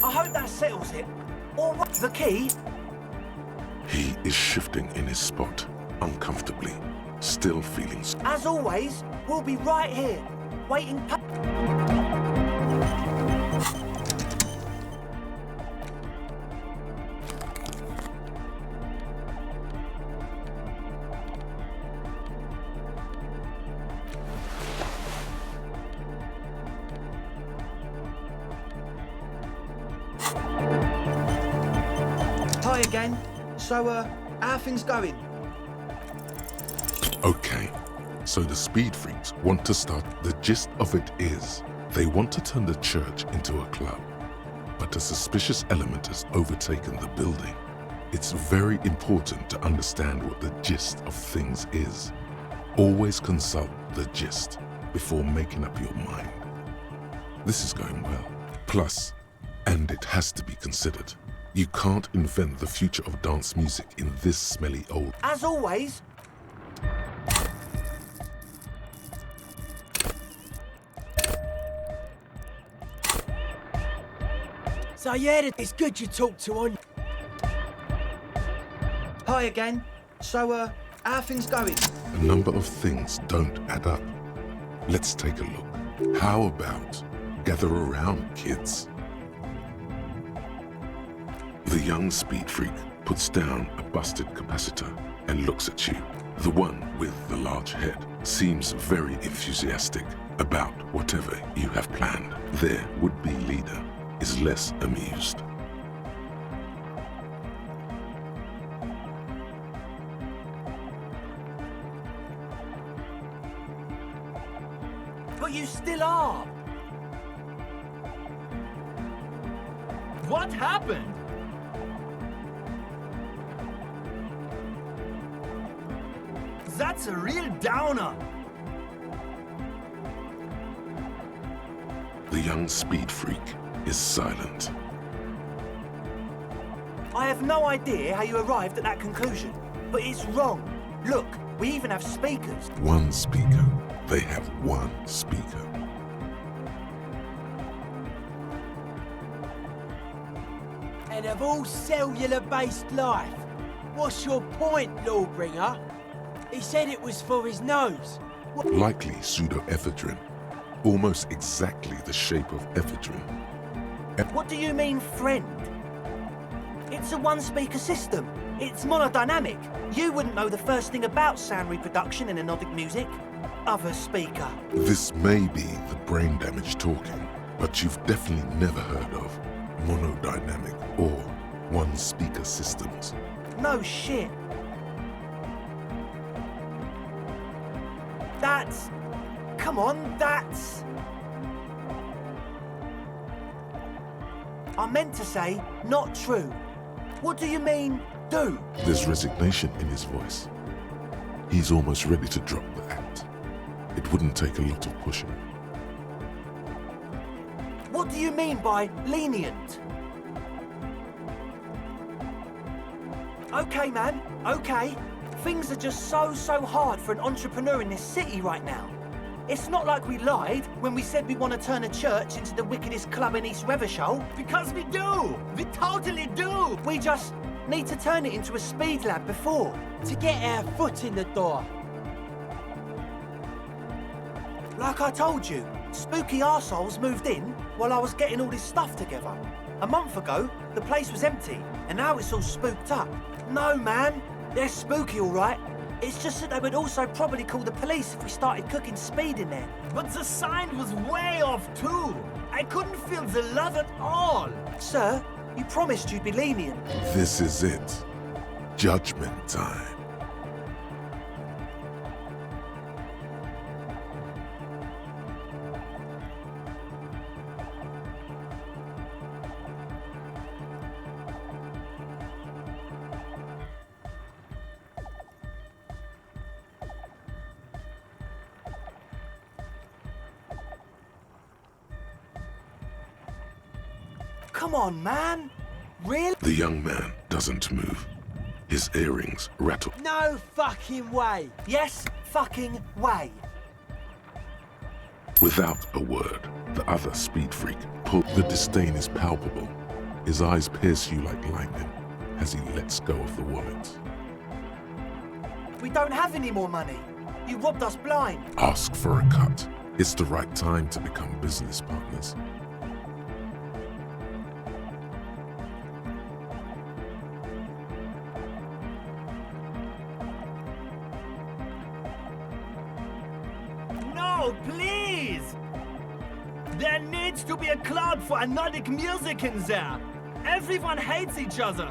I hope that settles it. All right, the key? He is shifting in his spot, uncomfortably, still feeling... As always, we'll be right here, waiting... Hi again. So, how are things going? Okay, so the speed freaks want to start... The gist of it is, they want to turn the church into a club, but a suspicious element has overtaken the building. It's very important to understand what the gist of things is. Always consult the gist before making up your mind. This is going well. Plus, and it has to be considered, you can't invent the future of dance music in this smelly old... As always... So yeah, it's good you talked to on... Hi again. So, how are things going? A number of things don't add up. Let's take a look. How about gather around, kids? The young speed freak puts down a busted capacitor and looks at you. The one with the large head seems very enthusiastic about whatever you have planned. Their would-be leader is less amused. But you still are. What happened? That's a real downer. The young speed freak is silent. I have no idea how you arrived at that conclusion, but it's wrong. Look, we even have speakers. One speaker. They have one speaker. And of all cellular-based life, what's your point, Lawbringer? He said it was for his nose. Likely pseudoephedrine. Almost exactly the shape of ephedrine. What do you mean, friend? It's a one-speaker system. It's monodynamic. You wouldn't know the first thing about sound reproduction in anodic music. Other speaker. This may be the brain damage talking, but you've definitely never heard of monodynamic or one-speaker systems. No shit. That's... Come on, that's... I meant to say, not true. What do you mean, do? There's resignation in his voice. He's almost ready to drop the act. It wouldn't take a lot of pushing. What do you mean by lenient? Okay, man, okay. Things are just so hard for an entrepreneur in this city right now. It's not like we lied when we said we want to turn a church into the wickedest club in East Revershoal. Because we do! We totally do! We just need to turn it into a speed lab before. To get our foot in the door. Like I told you, spooky arseholes moved in while I was getting all this stuff together. A month ago, the place was empty, and now it's all spooked up. No, man, they're spooky all right. It's just that they would also probably call the police if we started cooking speed in there. But the sign was way off too. I couldn't feel the love at all. Sir, you promised you'd be lenient. This is it. Judgment time. Come on, man. Really? The young man doesn't move. His earrings rattle. No fucking way. Yes, fucking way. Without a word, the other speed freak pulled. The disdain is palpable. His eyes pierce you like lightning as he lets go of the wallet. We don't have any more money. You robbed us blind. Ask for a cut. It's the right time to become business partners. No, please! There needs to be a club for anodic music in there. Everyone hates each other.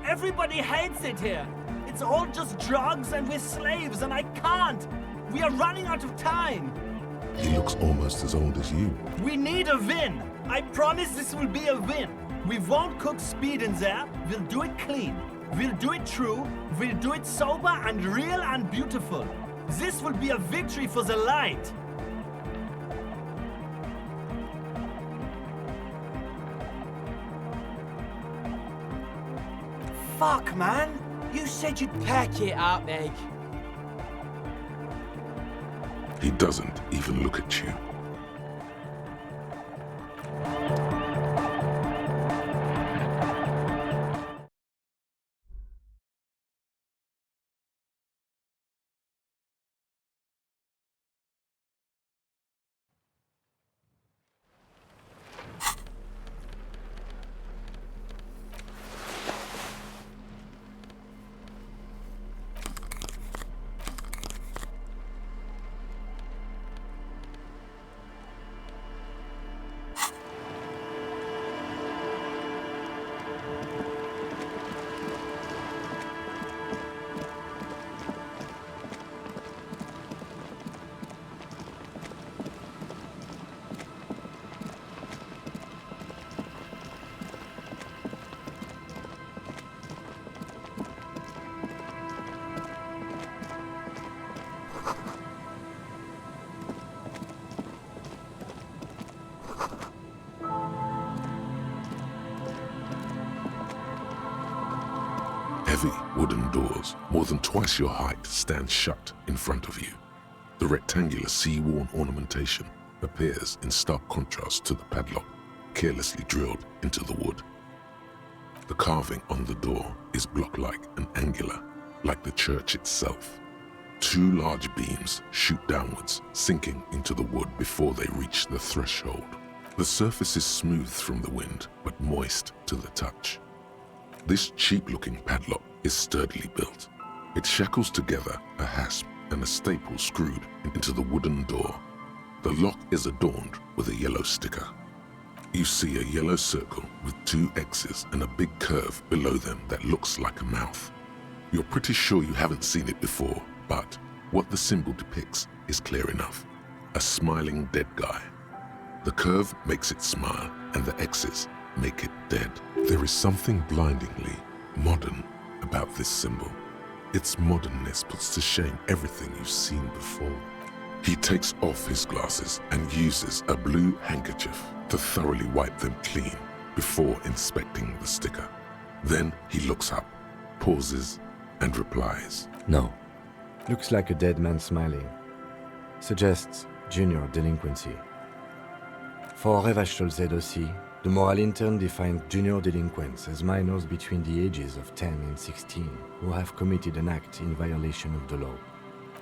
Everybody hates it here. It's all just drugs and we're slaves and I can't. We are running out of time. He looks almost as old as you. We need a win. I promise this will be a win. We won't cook speed in there. We'll do it clean. We'll do it true. We'll do it sober and real and beautiful. This will be a victory for the light. Fuck, man. You said you'd pack it up, Egg. He doesn't even look at you. Heavy wooden doors, more than twice your height, stand shut in front of you. The rectangular sea-worn ornamentation appears in stark contrast to the padlock, carelessly drilled into the wood. The carving on the door is block-like and angular, like the church itself. Two large beams shoot downwards, sinking into the wood before they reach the threshold. The surface is smooth from the wind, but moist to the touch. This cheap-looking padlock is sturdily built. It shackles together a hasp and a staple screwed into the wooden door. The lock is adorned with a yellow sticker. You see a yellow circle with two X's and a big curve below them that looks like a mouth. You're pretty sure you haven't seen it before, but what the symbol depicts is clear enough. A smiling dead guy. The curve makes it smile, and the X's make it dead. There is something blindingly modern about this symbol. Its modernness puts to shame everything you've seen before. He takes off his glasses and uses a blue handkerchief to thoroughly wipe them clean before inspecting the sticker. Then he looks up, pauses, and replies. No. Looks like a dead man smiling. Suggests junior delinquency. For Revachol aussi, the moral intern defined junior delinquents as minors between the ages of 10 and 16 who have committed an act in violation of the law.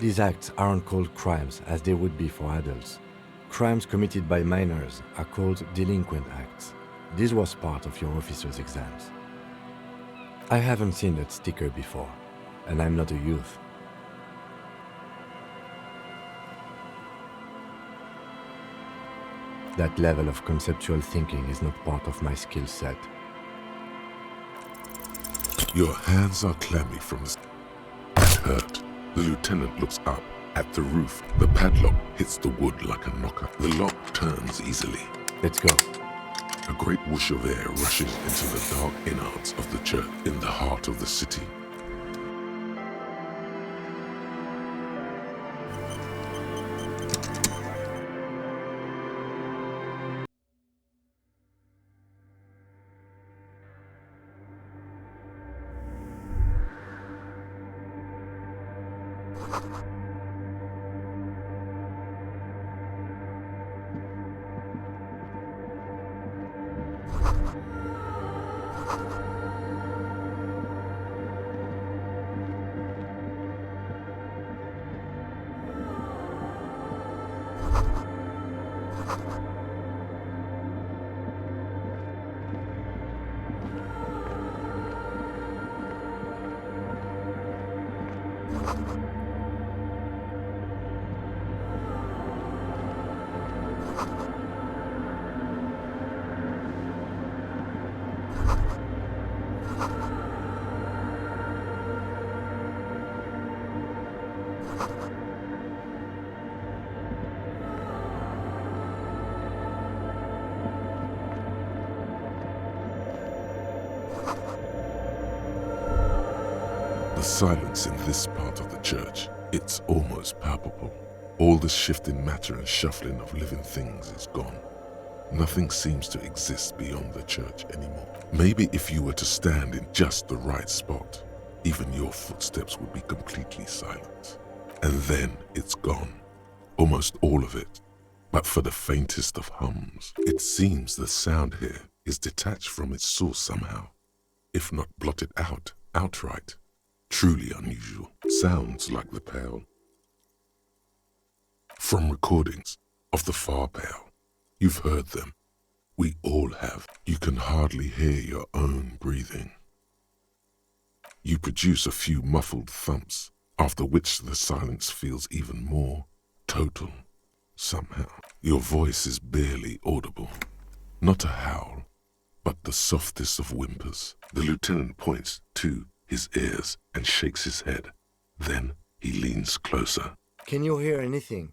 These acts aren't called crimes as they would be for adults. Crimes committed by minors are called delinquent acts. This was part of your officer's exams. I haven't seen that sticker before, and I'm not a youth. That level of conceptual thinking is not part of my skill set. Your hands are clammy from the hurt. The lieutenant looks up at the roof. The padlock hits the wood like a knocker. The lock turns easily. Let's go. A great whoosh of air rushes into the dark innards of the church in the heart of the city. The silence in this part of the church, it's almost palpable. All the shifting matter and shuffling of living things is gone. Nothing seems to exist beyond the church anymore. Maybe if you were to stand in just the right spot, even your footsteps would be completely silent. And then it's gone. Almost all of it. But for the faintest of hums, it seems the sound here is detached from its source somehow, if not blotted out outright. Truly unusual. Sounds like the Pale. From recordings of the Far Pale. You've heard them. We all have. You can hardly hear your own breathing. You produce a few muffled thumps, after which the silence feels even more total. Somehow, your voice is barely audible. Not a howl, but the softest of whimpers. The lieutenant points to his ears and shakes his head. Then he leans closer. Can you hear anything?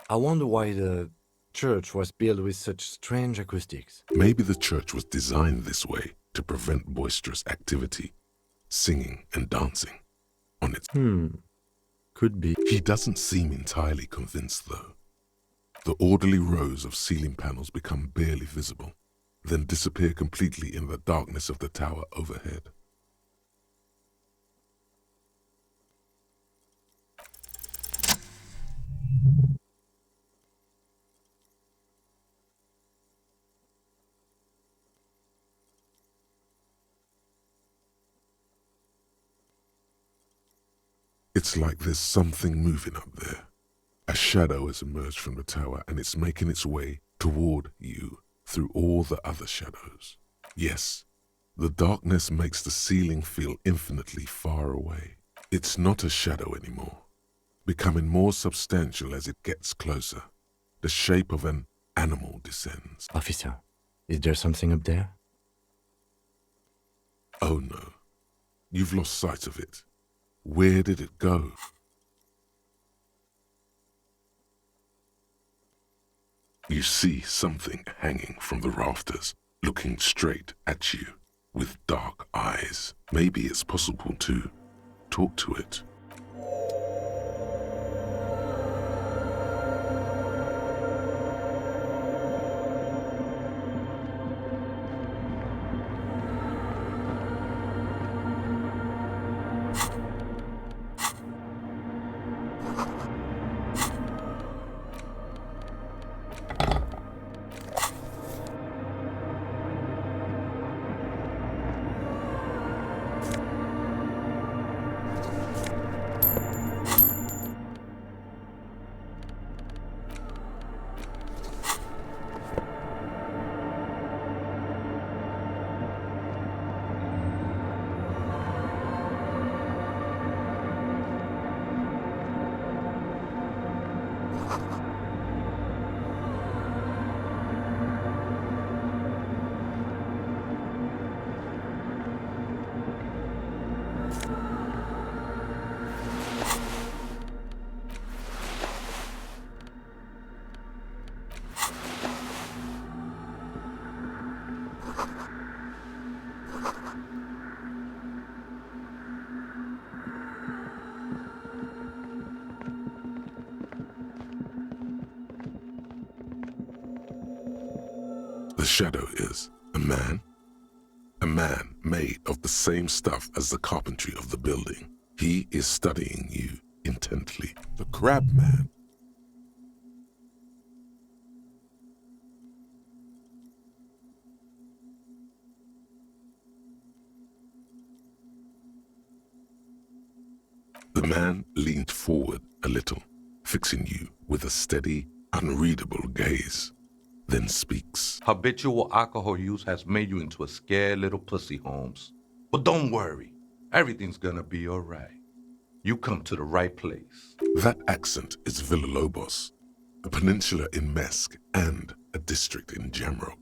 I wonder why the church was built with such strange acoustics. Maybe the church was designed this way to prevent boisterous activity, singing and dancing on its... Could be. He doesn't seem entirely convinced, though. The orderly rows of ceiling panels become barely visible. then disappear completely in the darkness of the tower overhead. It's like there's something moving up there. A shadow has emerged from the tower and it's making its way toward you through all the other shadows. Yes, the darkness makes the ceiling feel infinitely far away. It's not a shadow anymore, becoming more substantial as it gets closer. The shape of an animal descends. Officer, is there something up there? Oh no, you've lost sight of it. Where did it go? You see something hanging from the rafters, looking straight at you with dark eyes. Maybe it's possible to talk to it. The shadow is a man made of the same stuff as the carpentry of the building. He is studying you intently. The crab man. The man leaned forward a little, fixing you with a steady, unreadable gaze, then speaks. Habitual alcohol use has made you into a scared little pussy, Holmes. But don't worry, everything's gonna be all right. You come to the right place. That accent is Villalobos, a peninsula in Mesk and a district in Jamrock.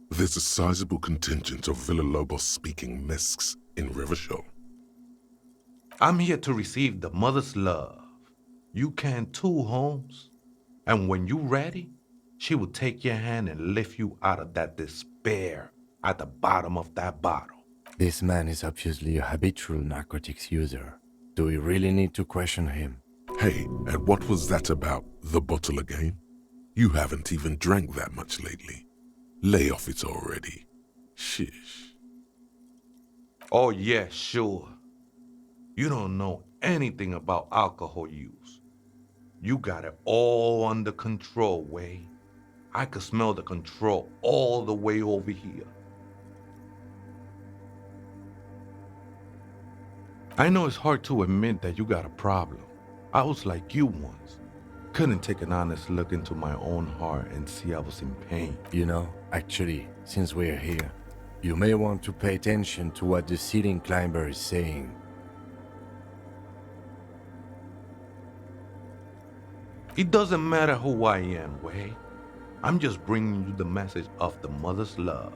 There's a sizable contingent of Villalobos-speaking Mesks in Revachol. I'm here to receive the mother's love. You can too, Holmes. And when you're ready, she will take your hand and lift you out of that despair at the bottom of that bottle. This man is obviously a habitual narcotics user. Do we really need to question him? Hey, and what was that about the bottle again? You haven't even drank that much lately. Lay off it already. Shish. Oh yeah, sure. You don't know anything about alcohol use. You got it all under control, Way. I could smell the control all the way over here. I know it's hard to admit that you got a problem. I was like you once. Couldn't take an honest look into my own heart and see I was in pain. You know, actually, since we're here, you may want to pay attention to what the ceiling climber is saying. It doesn't matter who I am, Way. I'm just bringing you the message of the mother's love.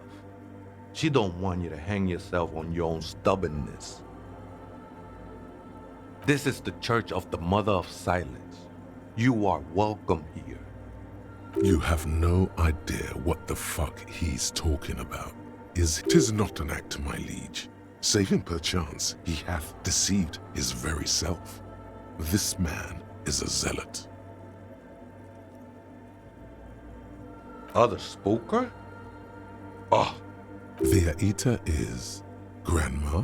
She don't want you to hang yourself on your own stubbornness. This is the Church of the Mother of Silence. You are welcome here. You have no idea what the fuck he's talking about. Tis not an act, my liege. Save him perchance, he hath deceived his very self. This man is a zealot. Other spooker? Oh, Viaita is Grandma?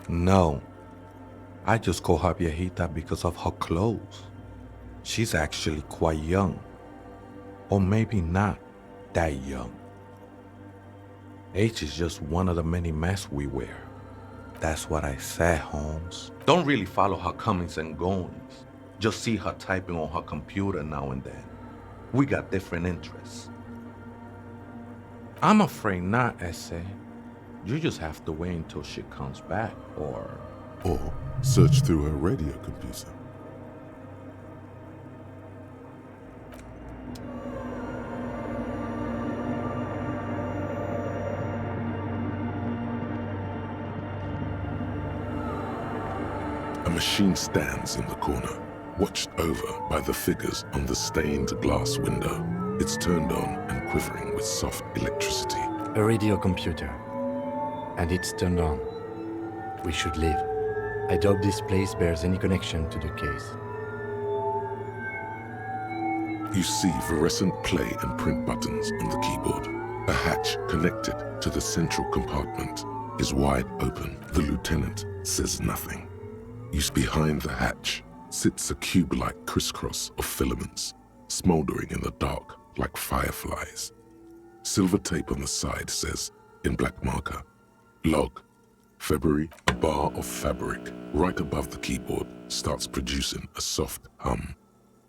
no. I just call her Viejita because of her clothes. She's actually quite young. Or maybe not that young. Age is just one of the many masks we wear. That's what I said, Holmes. Don't really follow her comings and goings. Just see her typing on her computer now and then. We got different interests. I'm afraid not, Essay. You just have to wait until she comes back, or search through her radio computer. A machine stands in the corner, watched over by the figures on the stained glass window. It's turned on and quivering with soft electricity. A radio computer. And it's turned on. We should leave. I doubt this place bears any connection to the case. You see fluorescent play and print buttons on the keyboard. A hatch connected to the central compartment is wide open. The lieutenant says nothing. Behind the hatch sits a cube-like crisscross of filaments, smoldering in the dark like fireflies. Silver tape on the side says, in black marker, log, February, a bar of fabric right above the keyboard starts producing a soft hum.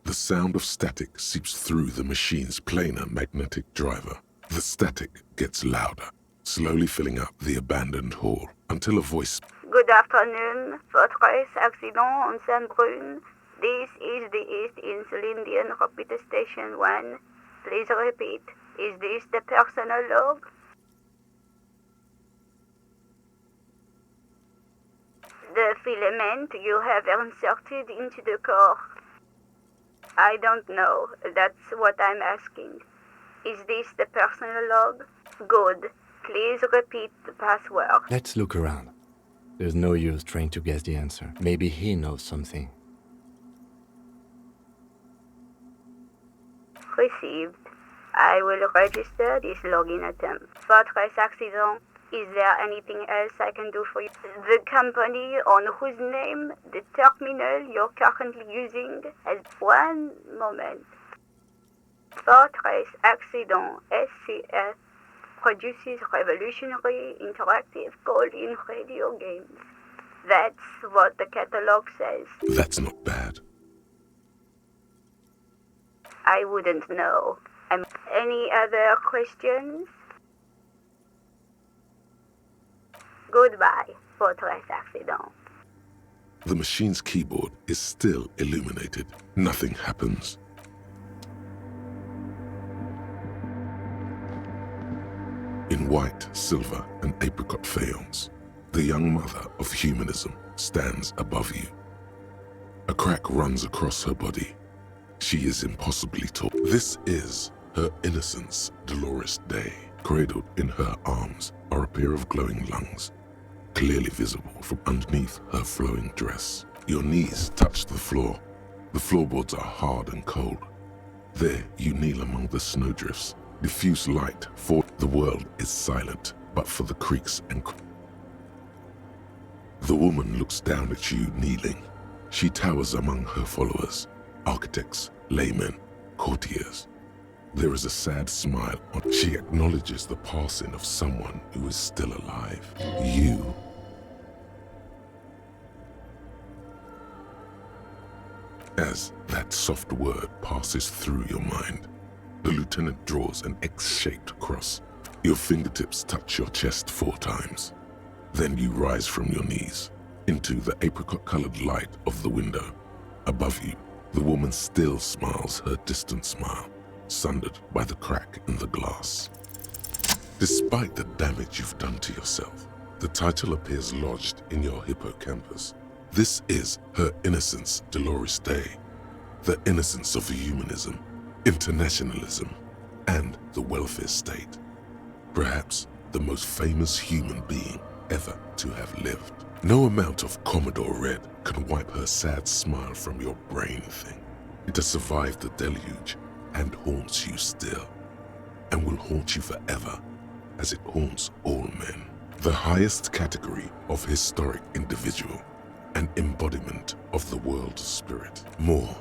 The sound of static seeps through the machine's planar magnetic driver. The static gets louder, slowly filling up the abandoned hall until a voice. Good afternoon, Fortress Accident on Saint-Brune. This is the East Insulindian Repeater Station 1. Please repeat. Is this the personal log? The filament you have inserted into the core. I don't know. That's what I'm asking. Is this the personal log? Good. Please repeat the password. Let's look around. There's no use trying to guess the answer. Maybe he knows something. Received. I will register this login attempt. Fortress Accident. Is there anything else I can do for you? The company on whose name the terminal you're currently using has one moment. Fortress Accident SCS produces revolutionary interactive call-in radio games. That's what the catalog says. That's not bad. I wouldn't know. Any other questions? Goodbye, Fortress Accident. The machine's keyboard is still illuminated. Nothing happens. In white, silver, and apricot faience, the young mother of humanism stands above you. A crack runs across her body. She is impossibly tall. This is her innocence, Dolores Day. Cradled in her arms are a pair of glowing lungs, clearly visible from underneath her flowing dress. Your knees touch the floor. The floorboards are hard and cold. There you kneel among the snowdrifts. Diffuse light for the world is silent, but for the creaks and The woman looks down at you kneeling. She towers among her followers, architects, laymen, courtiers. There is a sad smile on. She acknowledges the passing of someone who is still alive. You. As that soft word passes through your mind, the lieutenant draws an X-shaped cross. Your fingertips touch your chest 4 times. Then you rise from your knees into the apricot-colored light of the window. Above you, the woman still smiles her distant smile, sundered by the crack in the glass. Despite the damage you've done to yourself, the title appears lodged in your hippocampus. This is her innocence, Dolores Day, the innocence of humanism, internationalism, and the welfare state. Perhaps the most famous human being ever to have lived. No amount of Commodore Red can wipe her sad smile from your brain thing. It has survived the deluge, and haunts you still, and will haunt you forever as it haunts all men. The highest category of historic individual, an embodiment of the world spirit. More,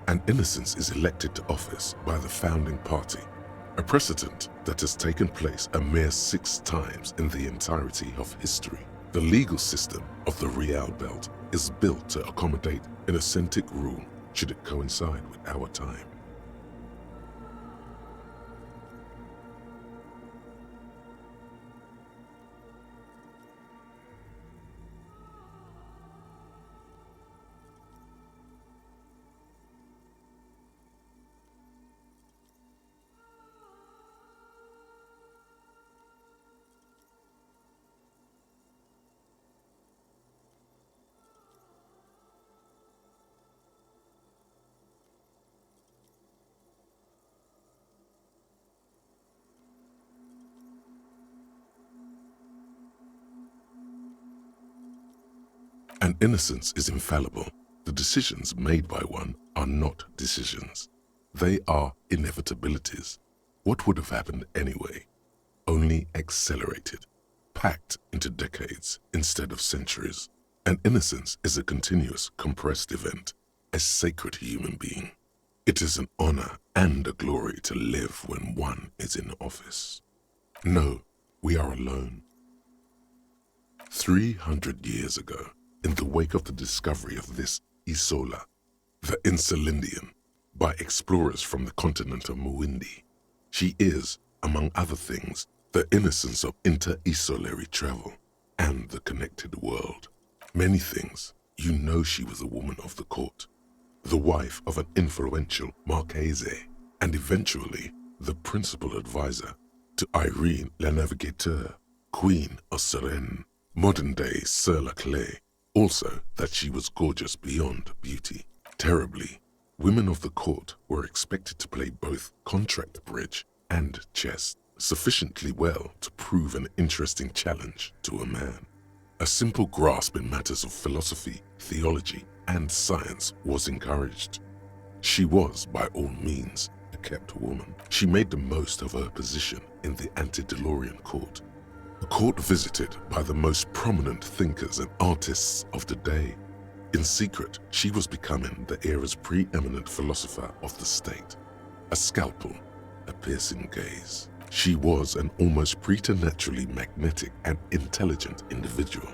an innocence is elected to office by the founding party, a precedent that has taken place a mere 6 times in the entirety of history. The legal system of the Real Belt is built to accommodate inauthentic rule should it coincide with our time. An innocence is infallible. The decisions made by one are not decisions. They are inevitabilities. What would have happened anyway? Only accelerated, packed into decades instead of centuries. An innocence is a continuous, compressed event, a sacred human being. It is an honor and a glory to live when one is in office. No, we are alone. 300 years ago, in the wake of the discovery of this Isola, the Insulindian, by explorers from the continent of Muindi, she is, among other things, the innocence of inter-isolary travel and the connected world. Many things, you know she was a woman of the court, the wife of an influential Marchese, and eventually the principal advisor to Irene la Navigateur, Queen of Suresnes, modern-day Sir La Clé. Also that she was gorgeous beyond beauty. Terribly, women of the court were expected to play both contract bridge and chess sufficiently well to prove an interesting challenge to a man. A simple grasp in matters of philosophy, theology, and science was encouraged. She was, by all means, a kept woman. She made the most of her position in the antediluvian court, a court visited by the most prominent thinkers and artists of the day. In secret, she was becoming the era's preeminent philosopher of the state. A scalpel, a piercing gaze. She was an almost preternaturally magnetic and intelligent individual.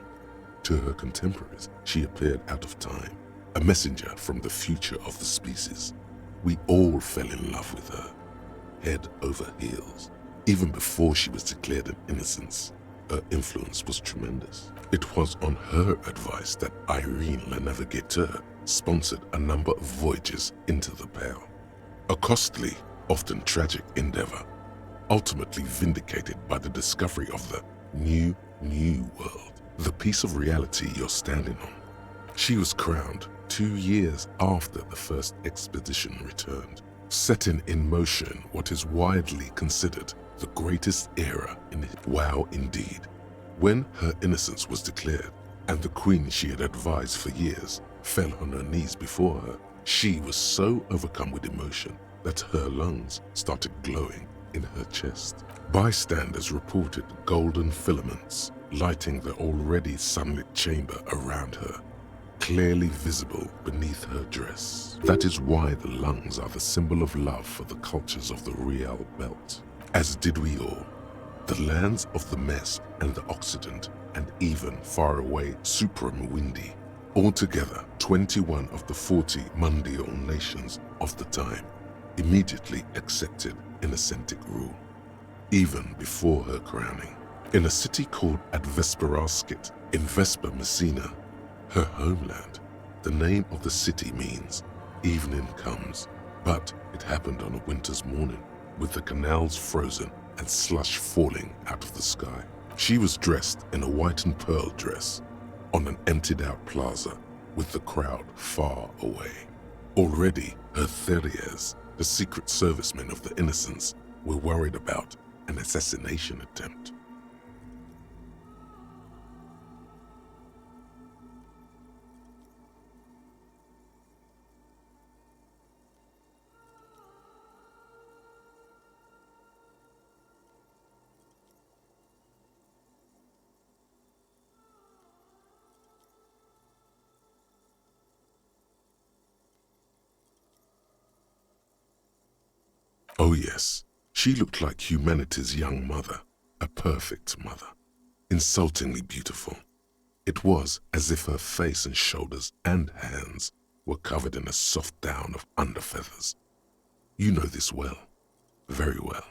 To her contemporaries, she appeared out of time, a messenger from the future of the species. We all fell in love with her, head over heels. Even before she was declared an innocence, her influence was tremendous. It was on her advice that Irene la Navigateur sponsored a number of voyages into the Pale. A costly, often tragic endeavor, ultimately vindicated by the discovery of the new world, the piece of reality you're standing on. She was crowned 2 years after the first expedition returned, setting in motion what is widely considered the greatest era in it. Wow, indeed. When her innocence was declared, and the queen she had advised for years fell on her knees before her, she was so overcome with emotion that her lungs started glowing in her chest. Bystanders reported golden filaments lighting the already sunlit chamber around her, clearly visible beneath her dress. That is why the lungs are the symbol of love for the cultures of the Real Belt. As did we all. The lands of the Mess and the Occident, and even faraway Supramuindi. Altogether, 21 of the 40 mundial nations of the time immediately accepted inauthentic rule, even before her crowning. In a city called Advesperaskit in Vespa Messina, her homeland, the name of the city means evening comes, but it happened on a winter's morning, with the canals frozen and slush falling out of the sky. She was dressed in a white and pearl dress on an emptied-out plaza with the crowd far away. Already, her Theriers, the secret servicemen of the Innocents, were worried about an assassination attempt. Oh yes, she looked like humanity's young mother, a perfect mother, insultingly beautiful. It was as if her face and shoulders and hands were covered in a soft down of underfeathers. You know this well, very well.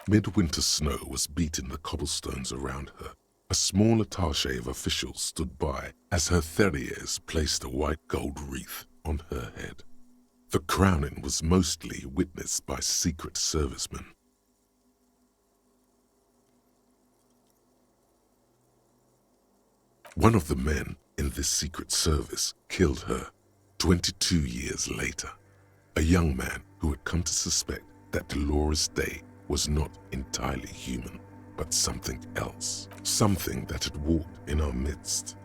Midwinter snow was beating the cobblestones around her. A small attaché of officials stood by as her Theriers placed a white gold wreath on her head. The crowning was mostly witnessed by Secret Servicemen. One of the men in this Secret Service killed her 22 years later. A young man who had come to suspect that Dolores Day was not entirely human, but something else. Something that had walked in our midst,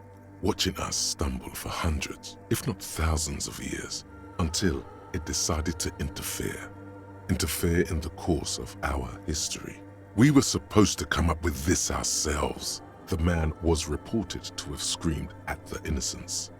watching us stumble for hundreds, if not thousands of years, until it decided to interfere in the course of our history. We were supposed to come up with this ourselves. The man was reported to have screamed at the innocents.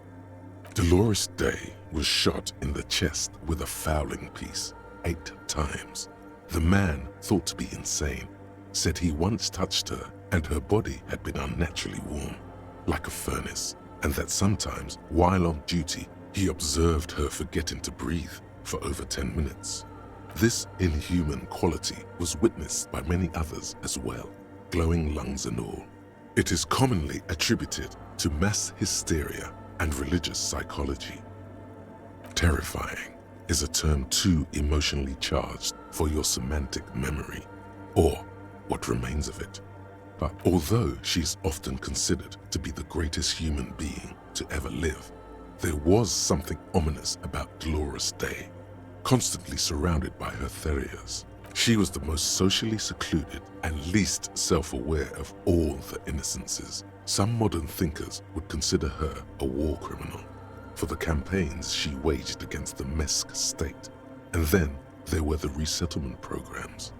Dolores Day was shot in the chest with a fowling piece 8 times. The man, thought to be insane, said he once touched her and her body had been unnaturally warm, like a furnace, and that sometimes, while on duty, he observed her forgetting to breathe for over 10 minutes. This inhuman quality was witnessed by many others as well, glowing lungs and all. It is commonly attributed to mass hysteria and religious psychology. Terrifying is a term too emotionally charged for your semantic memory, or what remains of it. But although she is often considered to be the greatest human being to ever live, there was something ominous about Dolores Day. Constantly surrounded by her Theriers, she was the most socially secluded and least self-aware of all the innocences. Some modern thinkers would consider her a war criminal for the campaigns she waged against the Mesk state. And then there were the resettlement programs.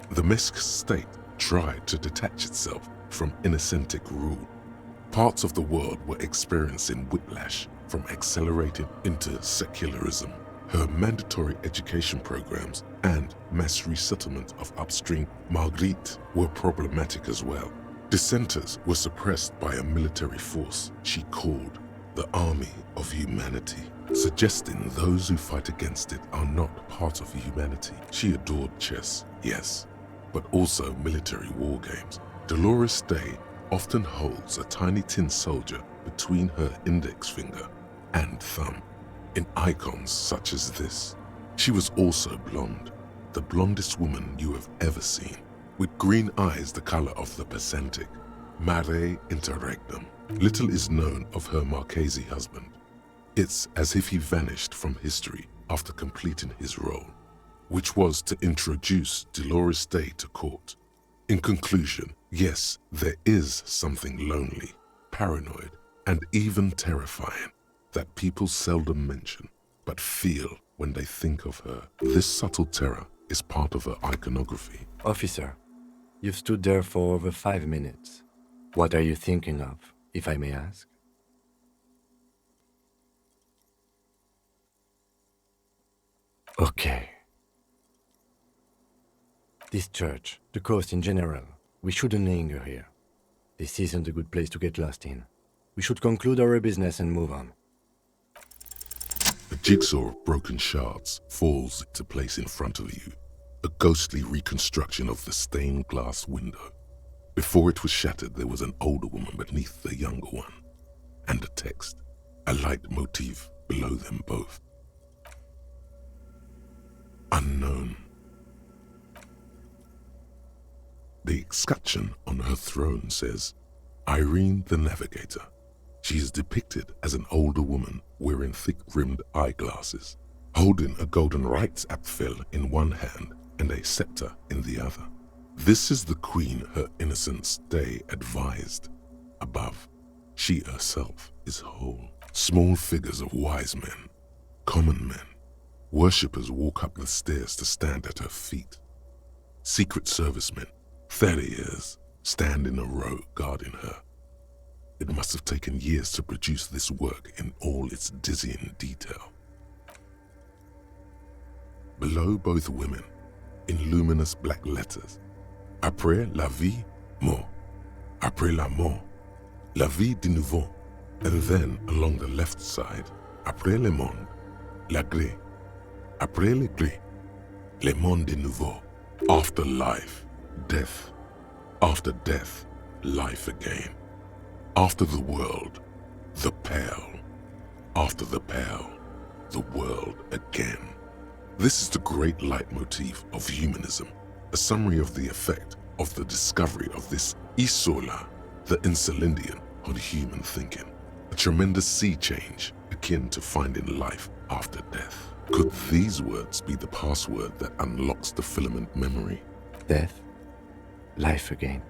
The Mesk state tried to detach itself from innocentic rule. Parts of the world were experiencing whiplash from accelerating into secularism. Her mandatory education programs and mass resettlement of upstream Marguerite were problematic as well. Dissenters were suppressed by a military force she called the Army of Humanity, suggesting those who fight against it are not part of humanity. She adored chess, yes, but also military war games. Dolores Day often holds a tiny tin soldier between her index finger and thumb. In icons such as this, she was also blonde, the blondest woman you have ever seen, with green eyes the color of the Pacentic, mare interregnum. Little is known of her Marchese husband. It's as if he vanished from history after completing his role, which was to introduce Dolores Day to court. In conclusion, yes, there is something lonely, paranoid, and even terrifying that people seldom mention, but feel when they think of her. This subtle terror is part of her iconography. Officer, you've stood there for over 5 minutes. What are you thinking of, if I may ask? Okay. This church, the coast in general, we shouldn't linger here. This isn't a good place to get lost in. We should conclude our business and move on. A jigsaw of broken shards falls into place in front of you, a ghostly reconstruction of the stained glass window. Before it was shattered, there was an older woman beneath the younger one, and a text, a light motif below them both. Unknown. The escutcheon on her throne says, Irene the Navigator, She is depicted as an older woman wearing thick-rimmed eyeglasses, holding a golden rights apfel in one hand and a scepter in the other. This is the queen her innocence day advised. Above, she herself is whole. Small figures of wise men, common men, worshippers walk up the stairs to stand at her feet. Secret servicemen, 30 years, stand in a row guarding her. It must have taken years to produce this work in all its dizzying detail. Below both women, in luminous black letters, Après la vie, mort. Après la mort, la vie de nouveau. And then along the left side, Après le monde, la gré. Après le gré, le monde de nouveau. After life, death. After death, life again. After the world, the pale. After the pale, the world again. This is the great leitmotif of humanism, a summary of the effect of the discovery of this isola, the Insulindian, on human thinking. A tremendous sea change akin to finding life after death. Could these words be the password that unlocks the filament memory? Death, life again.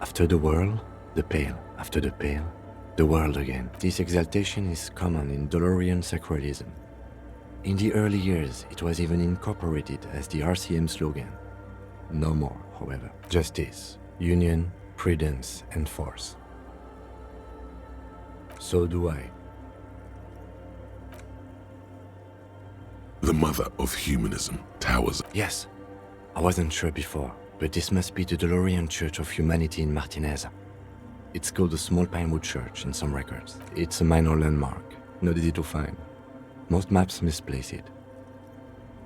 After the world, the pale. After the pale, the world again. This exaltation is common in Dolorian sacralism. In the early years, it was even incorporated as the RCM slogan. No more, however. Justice, union, prudence, and force. So do I. The mother of humanism towers. Yes, I wasn't sure before, but this must be the Dolorian Church of Humanity in Martinez. It's called the Small Pinewood Church in some records. It's a minor landmark, not easy to find. Most maps misplace it.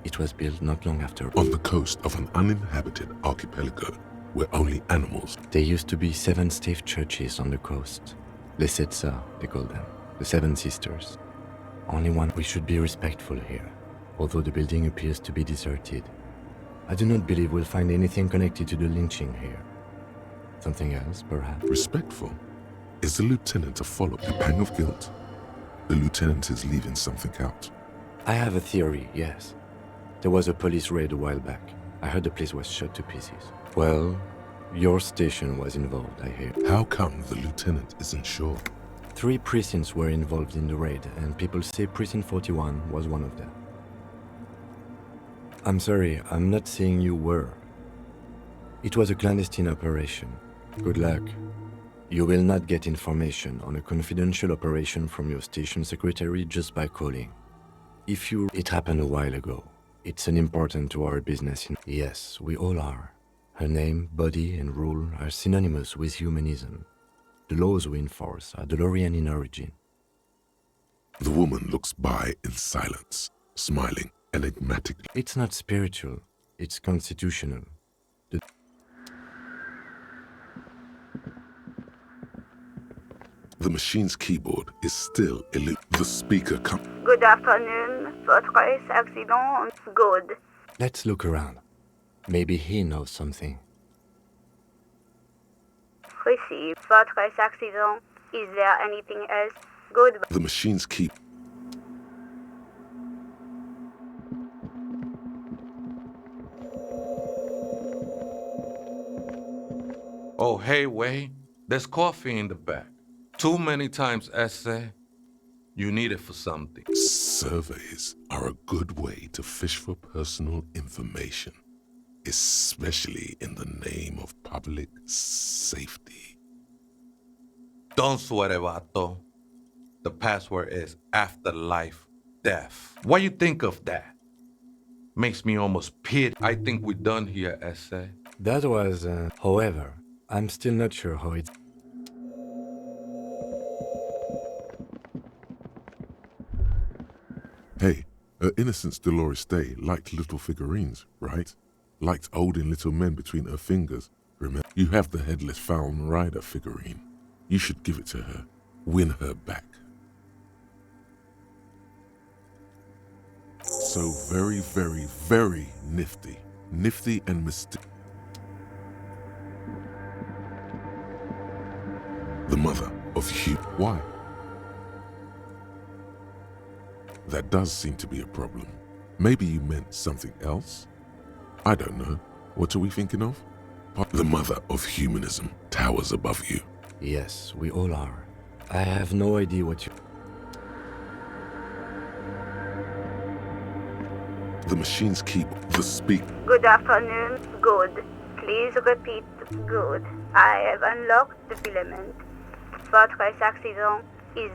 It was built not long after. On the coast of an uninhabited archipelago where only animals. There used to be 7 stave churches on the coast. Les Sept Sœurs, they call them. The 7 Sisters. Only one. We should be respectful here, although the building appears to be deserted. I do not believe we'll find anything connected to the lynching here. Something else, perhaps? Respectful? Is the lieutenant a follow? A pang of guilt? The lieutenant is leaving something out. I have a theory, yes. There was a police raid a while back. I heard the place was shot to pieces. Well, your station was involved, I hear. How come the lieutenant isn't sure? 3 precincts were involved in the raid, and people say Precinct 41 was one of them. I'm sorry, I'm not saying you were. It was a clandestine operation. Good luck. You will not get information on a confidential operation from your station secretary just by calling. It happened a while ago. It's unimportant to our business. Yes, we all are. Her name, body, and rule are synonymous with humanism. The laws we enforce are Dolorian in origin. The woman looks by in silence, smiling enigmatically. It's not spiritual, it's constitutional. The machine's keyboard is still the speaker Good afternoon. Votre accident good. Let's look around. Maybe he knows something. Received. Votre accident. Is there anything else? Good. The machine's key. Oh, hey, Wade. There's coffee in the back. Too many times essay. You need it for something. Surveys are a good way to fish for personal information, especially in the name of public safety. Don't sweat it, vato. The password is afterlife death. What you think of that? Makes me almost pity. I think we're done here, essay. That was, however, I'm still not sure how it's... Hey, her Innocence Dolores Day liked little figurines, right? Liked holding little men between her fingers. Remember, you have the Headless Fallen Rider figurine. You should give it to her. Win her back. So very, very, very nifty. Nifty and mysterious. The mother of Hugh. Why? That does seem to be a problem. Maybe you meant something else? I don't know. What are we thinking of? The mother of humanism towers above you. Yes, we all are. I have no idea what you... The machines keep the speak. Good afternoon. Good. Please repeat. Good. I have unlocked the filament. Votre accident is...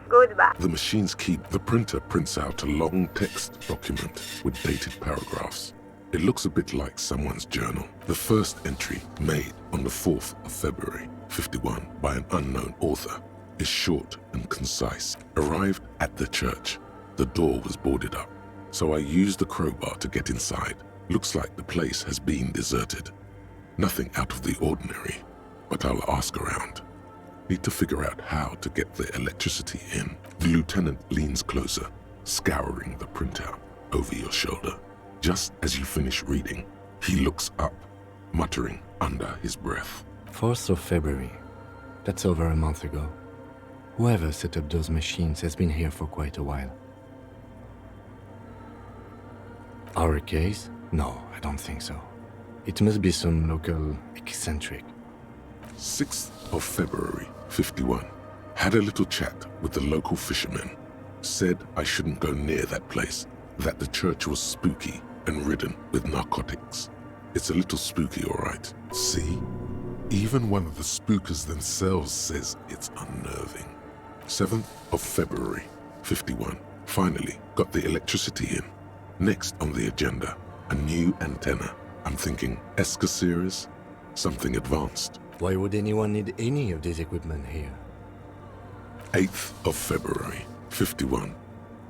Goodbye. The machines keep. The printer prints out a long text document with dated paragraphs. It looks a bit like someone's journal. The first entry, made on the 4th of February, 51, by an unknown author, is short and concise. Arrived at the church. The door was boarded up, so I used the crowbar to get inside. Looks like the place has been deserted. Nothing out of the ordinary, but I'll ask around. Need to figure out how to get the electricity in. The lieutenant leans closer, scouring the printout over your shoulder. Just as you finish reading, he looks up, muttering under his breath. 4th of February. That's over a month ago. Whoever set up those machines has been here for quite a while. Our case? No, I don't think so. It must be some local eccentric. 6th of February, 51. Had a little chat with the local fishermen. Said I shouldn't go near that place, that the church was spooky and ridden with narcotics. It's a little spooky, all right. See? Even one of the spookers themselves says it's unnerving. 7th of February, 51. Finally got the electricity in. Next on the agenda, a new antenna. I'm thinking ESCA series, something advanced. Why would anyone need any of this equipment here? 8th of February, 51.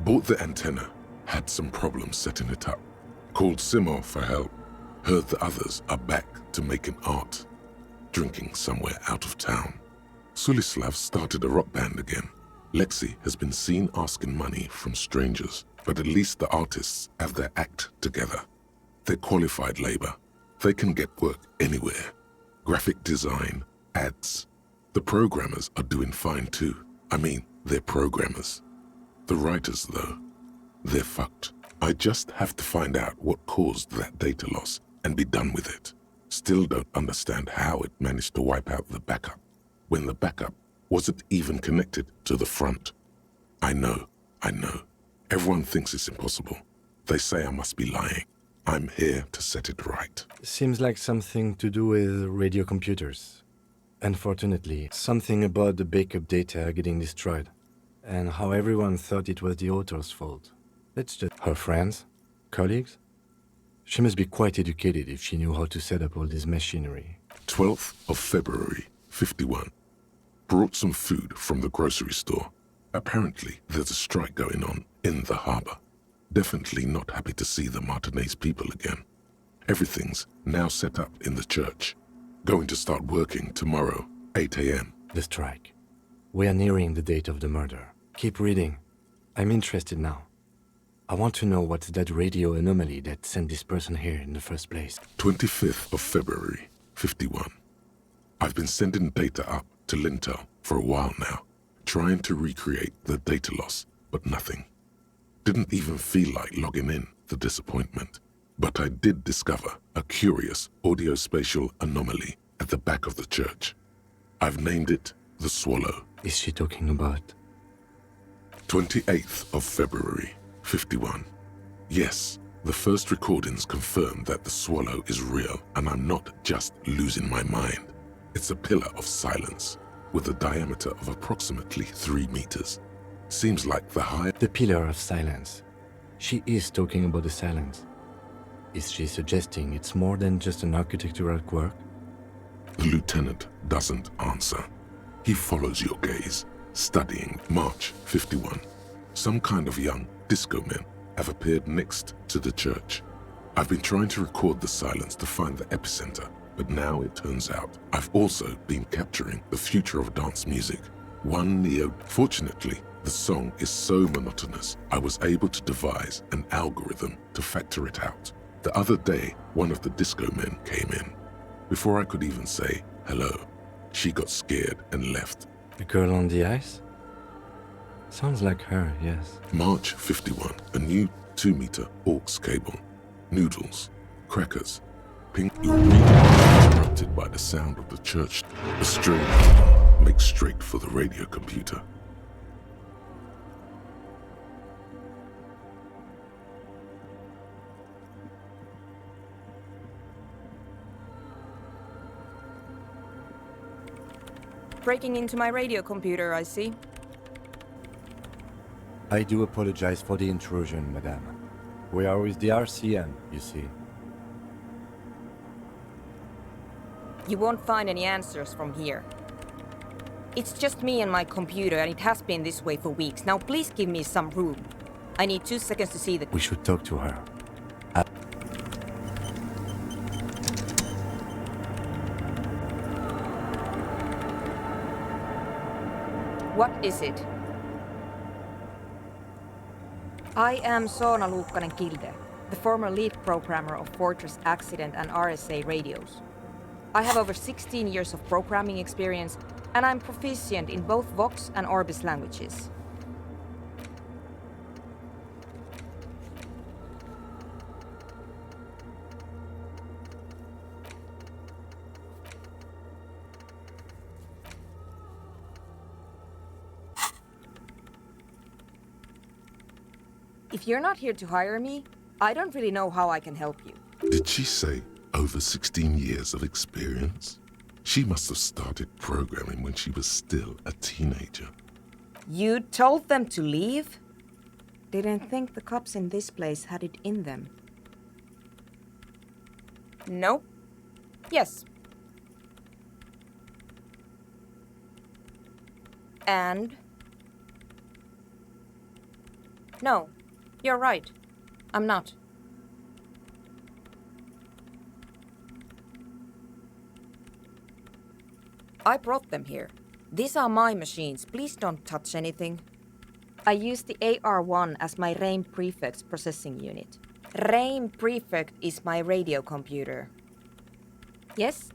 Bought the antenna, had some problems setting it up. Called Simo for help. Heard the others are back to making art. Drinking somewhere out of town. Sulislav started a rock band again. Lexi has been seen asking money from strangers, but at least the artists have their act together. They're qualified labor. They can get work anywhere. Graphic design, ads. The programmers are doing fine too. I mean, they're programmers. The writers, though, they're fucked. I just have to find out what caused that data loss and be done with it. Still don't understand how it managed to wipe out the backup, when the backup wasn't even connected to the front. I know. Everyone thinks it's impossible. They say I must be lying. I'm here to set it right. Seems like something to do with radio computers. Unfortunately, something about the backup data getting destroyed, and how everyone thought it was the author's fault. Let's just... Her friends? Colleagues? She must be quite educated if she knew how to set up all this machinery. 12th of February, 51. Brought some food from the grocery store. Apparently, there's a strike going on in the harbor. Definitely not happy to see the Martinez people again. Everything's now set up in the church. Going to start working tomorrow, 8 a.m. The strike. We are nearing the date of the murder. Keep reading. I'm interested now. I want to know what's that radio anomaly that sent this person here in the first place. 25th of February, 51. I've been sending data up to Lintel for a while now, trying to recreate the data loss, but nothing. Didn't even feel like logging in, the disappointment. But I did discover a curious audio-spatial anomaly at the back of the church. I've named it the Swallow. Is she talking about? 28th of February, 51. Yes, the first recordings confirm that the Swallow is real, and I'm not just losing my mind. It's a pillar of silence, with a diameter of approximately 3 meters. Seems like the high... The pillar of silence. She is talking about the silence. Is she suggesting it's more than just an architectural quirk? The lieutenant doesn't answer. He follows your gaze, studying March 51. Some kind of young disco men have appeared next to the church. I've been trying to record the silence to find the epicenter, but now it turns out I've also been capturing the future of dance music. One neo... Fortunately, the song is so monotonous, I was able to devise an algorithm to factor it out. The other day, one of the disco men came in. Before I could even say hello, she got scared and left. The girl on the ice? Sounds like her, yes. March 51, a new 2-meter aux cable. Noodles, crackers, pink. Your reading is interrupted by the sound of the church. A strange makes straight for the radio computer. Breaking into my radio computer, I see. I do apologize for the intrusion, madame. We are with the RCM, you see. You won't find any answers from here. It's just me and my computer, and it has been this way for weeks. Now please give me some room. I need 2 seconds to see the... We should talk to her. What is it? I am Soona Luukkanen-Kilde, the former lead programmer of Fortress Accident and RSA radios. I have over 16 years of programming experience, and I'm proficient in both Vox and Orbis languages. If you're not here to hire me, I don't really know how I can help you. Did she say over 16 years of experience? She must have started programming when she was still a teenager. You told them to leave? Didn't think the cops in this place had it in them. No. Yes. And? No. You're right. I'm not. I brought them here. These are my machines. Please don't touch anything. I use the AR-1 as my RAIM Prefect's processing unit. RAIM Prefect is my radio computer. Yes?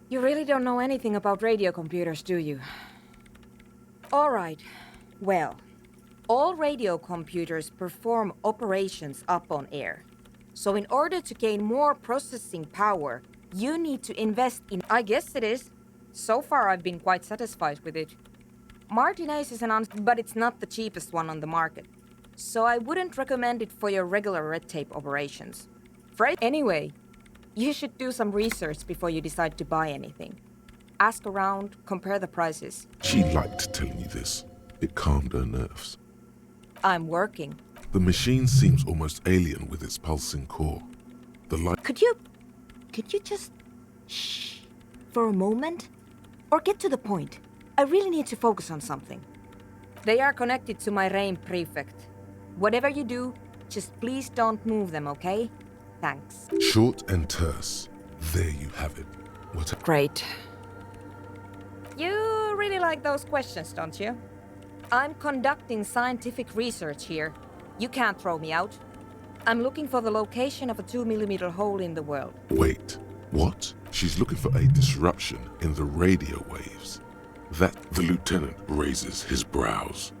You really don't know anything about radio computers, do you? All right. Well, all radio computers perform operations up on air. So in order to gain more processing power, you need to invest in... I guess it is. So far, I've been quite satisfied with it. Martinez is but it's not the cheapest one on the market. So I wouldn't recommend it for your regular red tape operations. Anyway, you should do some research before you decide to buy anything. Ask around, compare the prices. She liked telling you this. It calmed her nerves. I'm working. The machine seems almost alien with its pulsing core. The light... Could you just... shh for a moment? Or get to the point. I really need to focus on something. They are connected to my RAIM Prefect. Whatever you do, just please don't move them, okay? Thanks. Short and terse. There you have it. Great. You really like those questions, don't you? I'm conducting scientific research here. You can't throw me out. I'm looking for the location of a 2mm hole in the world. Wait, what? She's looking for a disruption in the radio waves. That the lieutenant raises his brows,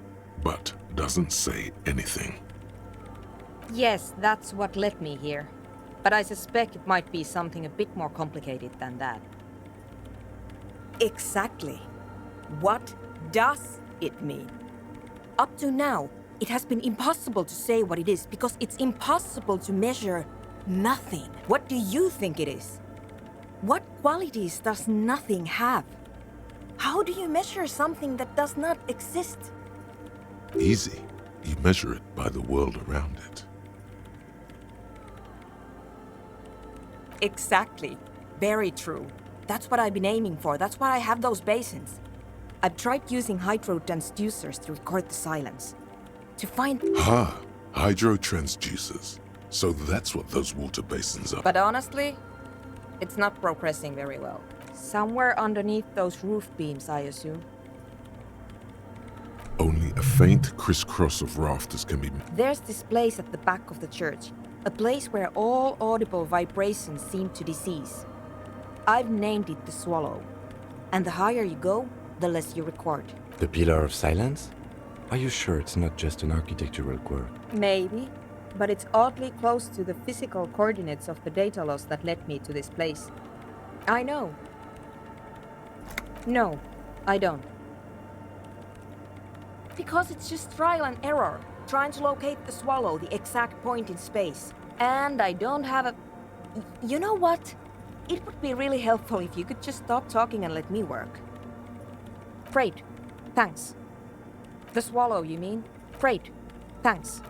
but doesn't say anything. Yes, that's what led me here. But I suspect it might be something a bit more complicated than that. Exactly. What does it mean? Up to now, it has been impossible to say what it is because it's impossible to measure nothing. What do you think it is? What qualities does nothing have? How do you measure something that does not exist? Easy. You measure it by the world around it. Exactly. Very true. That's what I've been aiming for. That's why I have those basins. I've tried using hydrotransducers to record the silence. To find... Hydrotransducers. So that's what those water basins are. But honestly, it's not progressing very well. Somewhere underneath those roof beams, I assume. Only a faint crisscross of rafters can be... There's this place at the back of the church. A place where all audible vibrations seem to decease. I've named it the Swallow. And the higher you go, the less you record. The Pillar of Silence? Are you sure it's not just an architectural quirk? Maybe, but it's oddly close to the physical coordinates of the data loss that led me to this place. I know. No, I don't. Because it's just trial and error, trying to locate the swallow, the exact point in space. And I don't have a... You know what? It would be really helpful if you could just stop talking and let me work. Great. Thanks. The swallow, you mean? Great. Thanks.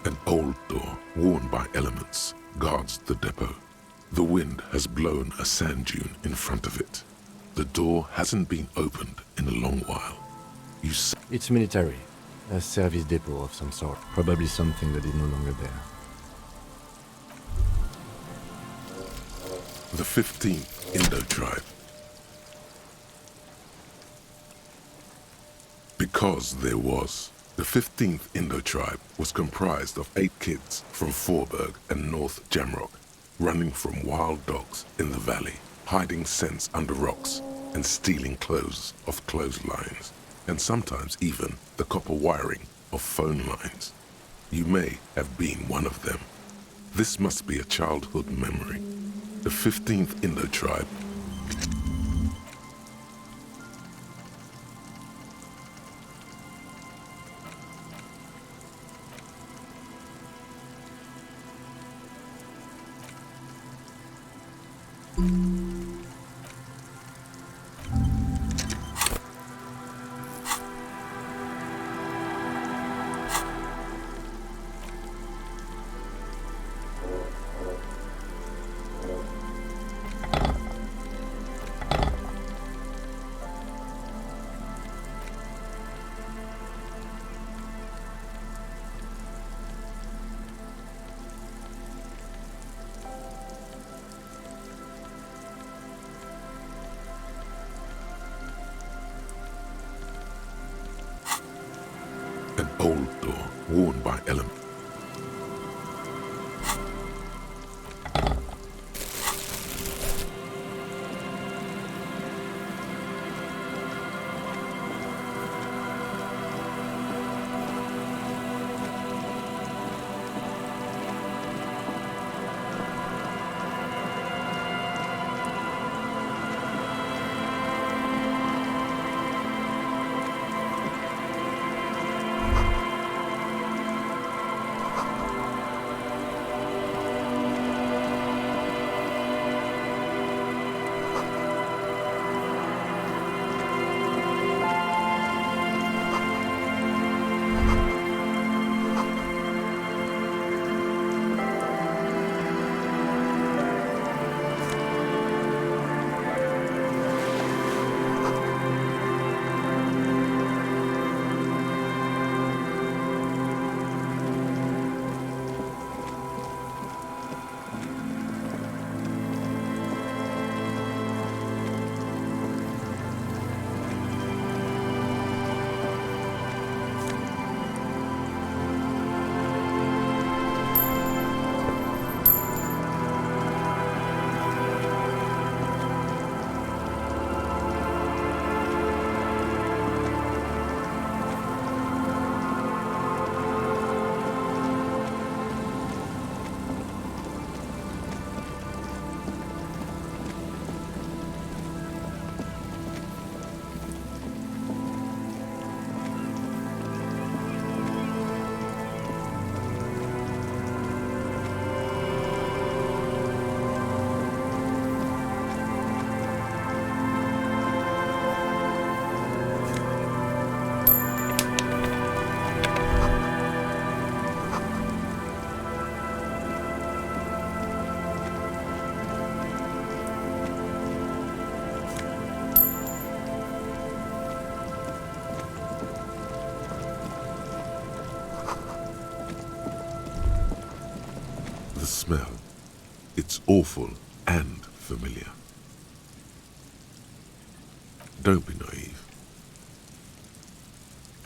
An old door, worn by elements, guards the depot. The wind has blown a sand dune in front of it. The door hasn't been opened in a long while. It's military. A service depot of some sort. Probably something that is no longer there. The 15th Indo tribe. Because there was. The 15th Indo tribe was comprised of 8 kids from Forberg and North Jamrock, running from wild dogs in the valley, hiding scents under rocks, and stealing clothes off clotheslines, and sometimes even the copper wiring of phone lines. You may have been one of them. This must be a childhood memory. The 15th Indo tribe. An old door worn by elements. awful and familiar. Don't be naive.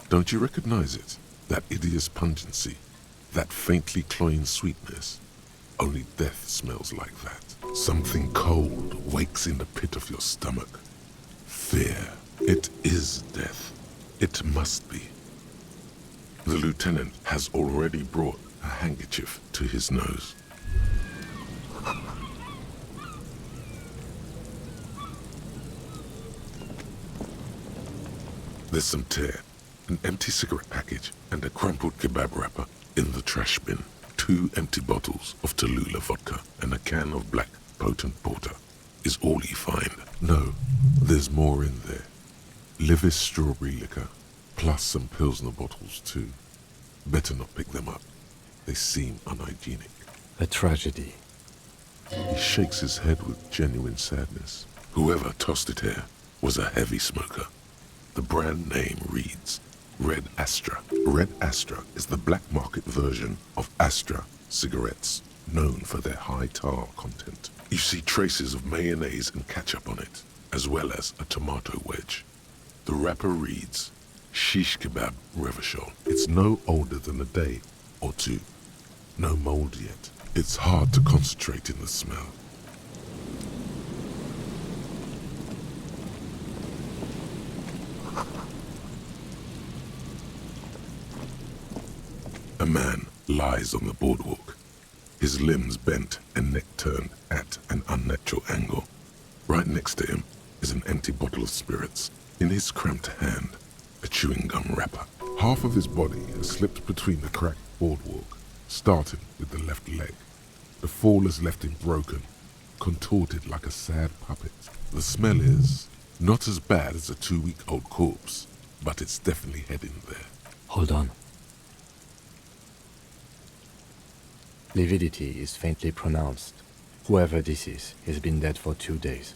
Don't you recognize it? That hideous pungency, that faintly cloying sweetness. Only death smells like that. Something cold wakes in the pit of your stomach. Fear. It is death. It must be. The lieutenant has already brought a handkerchief to his nose. There's some tear, an empty cigarette package, and a crumpled kebab wrapper in the trash bin. 2 empty bottles of Tallulah vodka and a can of black potent porter is all you find. No, there's more in there. Livis strawberry liquor, plus some Pilsner bottles too. Better not pick them up. They seem unhygienic. A tragedy. He shakes his head with genuine sadness. Whoever tossed it here was a heavy smoker. The brand name reads Red Astra. Red Astra is the black market version of Astra cigarettes, known for their high tar content. You see traces of mayonnaise and ketchup on it, as well as a tomato wedge. The wrapper reads Shish Kebab Revachol. It's no older than a day or two. No mold yet. It's hard to concentrate in the smell. A man lies on the boardwalk, his limbs bent and neck turned at an unnatural angle. Right next to him is an empty bottle of spirits. In his cramped hand, a chewing gum wrapper. Half of his body has slipped between the cracked boardwalk, starting with the left leg. The fall has left him broken, contorted like a sad puppet. The smell is not as bad as a 2-week-old corpse, but it's definitely heading there. Hold on. Lividity is faintly pronounced. Whoever this is has been dead for 2 days.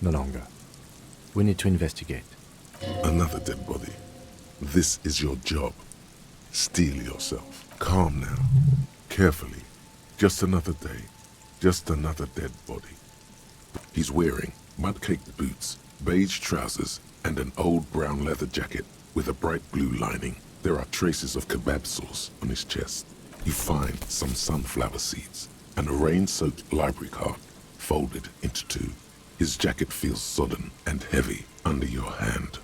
No longer. We need to investigate. Another dead body. This is your job. Steel yourself. Calm now. Carefully. Just another day. Just another dead body. He's wearing mud-caked boots, beige trousers, and an old brown leather jacket with a bright blue lining. There are traces of kebab sauce on his chest. You find some sunflower seeds and a rain-soaked library card folded into 2. His jacket feels sodden and heavy under your hand.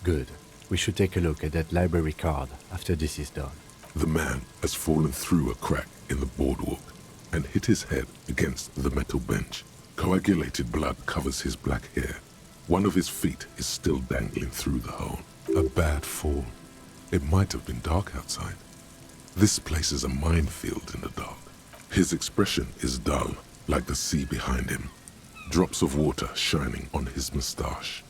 Good. We should take a look at that library card after this is done. The man has fallen through a crack in the boardwalk and hit his head against the metal bench. Coagulated blood covers his black hair. One of his feet is still dangling through the hole. A bad fall. It might have been dark outside. This place is a minefield in the dark. His expression is dull, like the sea behind him. Drops of water shining on his mustache.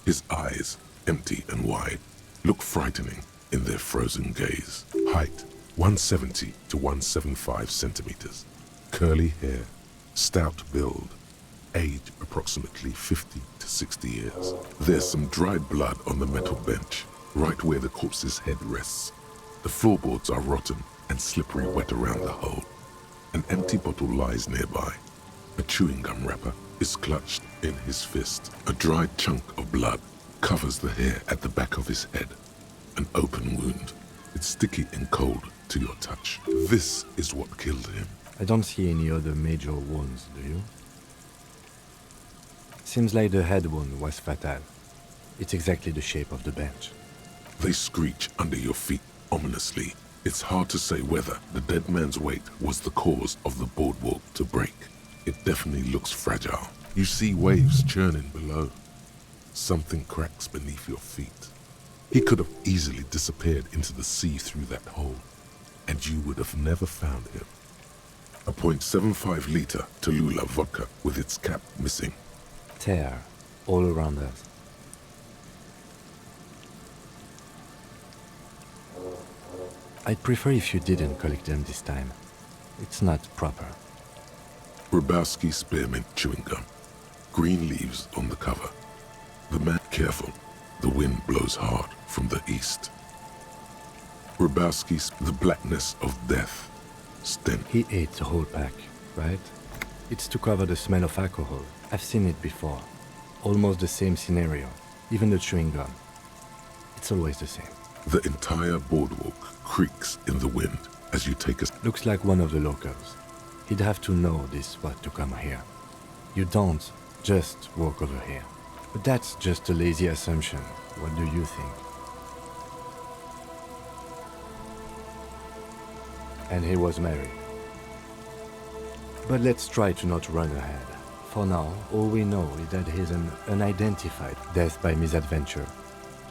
His eyes, empty and wide, look frightening in their frozen gaze. Height, 170 to 175 centimeters. Curly hair, stout build. Age, approximately 50 to 60 years. There's some dried blood on the metal bench, right where the corpse's head rests. The floorboards are rotten and slippery wet around the hole. An empty bottle lies nearby. A chewing gum wrapper is clutched in his fist. A dried chunk of blood covers the hair at the back of his head. An open wound. It's sticky and cold to your touch. This is what killed him. I don't see any other major wounds, do you? Seems like the head wound was fatal. It's exactly the shape of the bench. They screech under your feet ominously. It's hard to say whether the dead man's weight was the cause of the boardwalk to break. It definitely looks fragile. You see waves churning below. Something cracks beneath your feet. He could have easily disappeared into the sea through that hole, and you would have never found him. A .75 liter Tallulah vodka with its cap missing. Tear all around us. I'd prefer if you didn't collect them this time. It's not proper. Grabowski spearmint chewing gum. Green leaves on the cover. The man, careful. The wind blows hard from the east. Grabowski's the blackness of death. Stench. He ate the whole pack, right? It's to cover the smell of alcohol. I've seen it before. Almost the same scenario. Even the chewing gum. It's always the same. The entire boardwalk creaks in the wind as you take a... Looks like one of the locals. He'd have to know this spot to come here. You don't just walk over here. But that's just a lazy assumption. What do you think? And he was married. But let's try to not run ahead. For now, all we know is that he's an unidentified death by misadventure.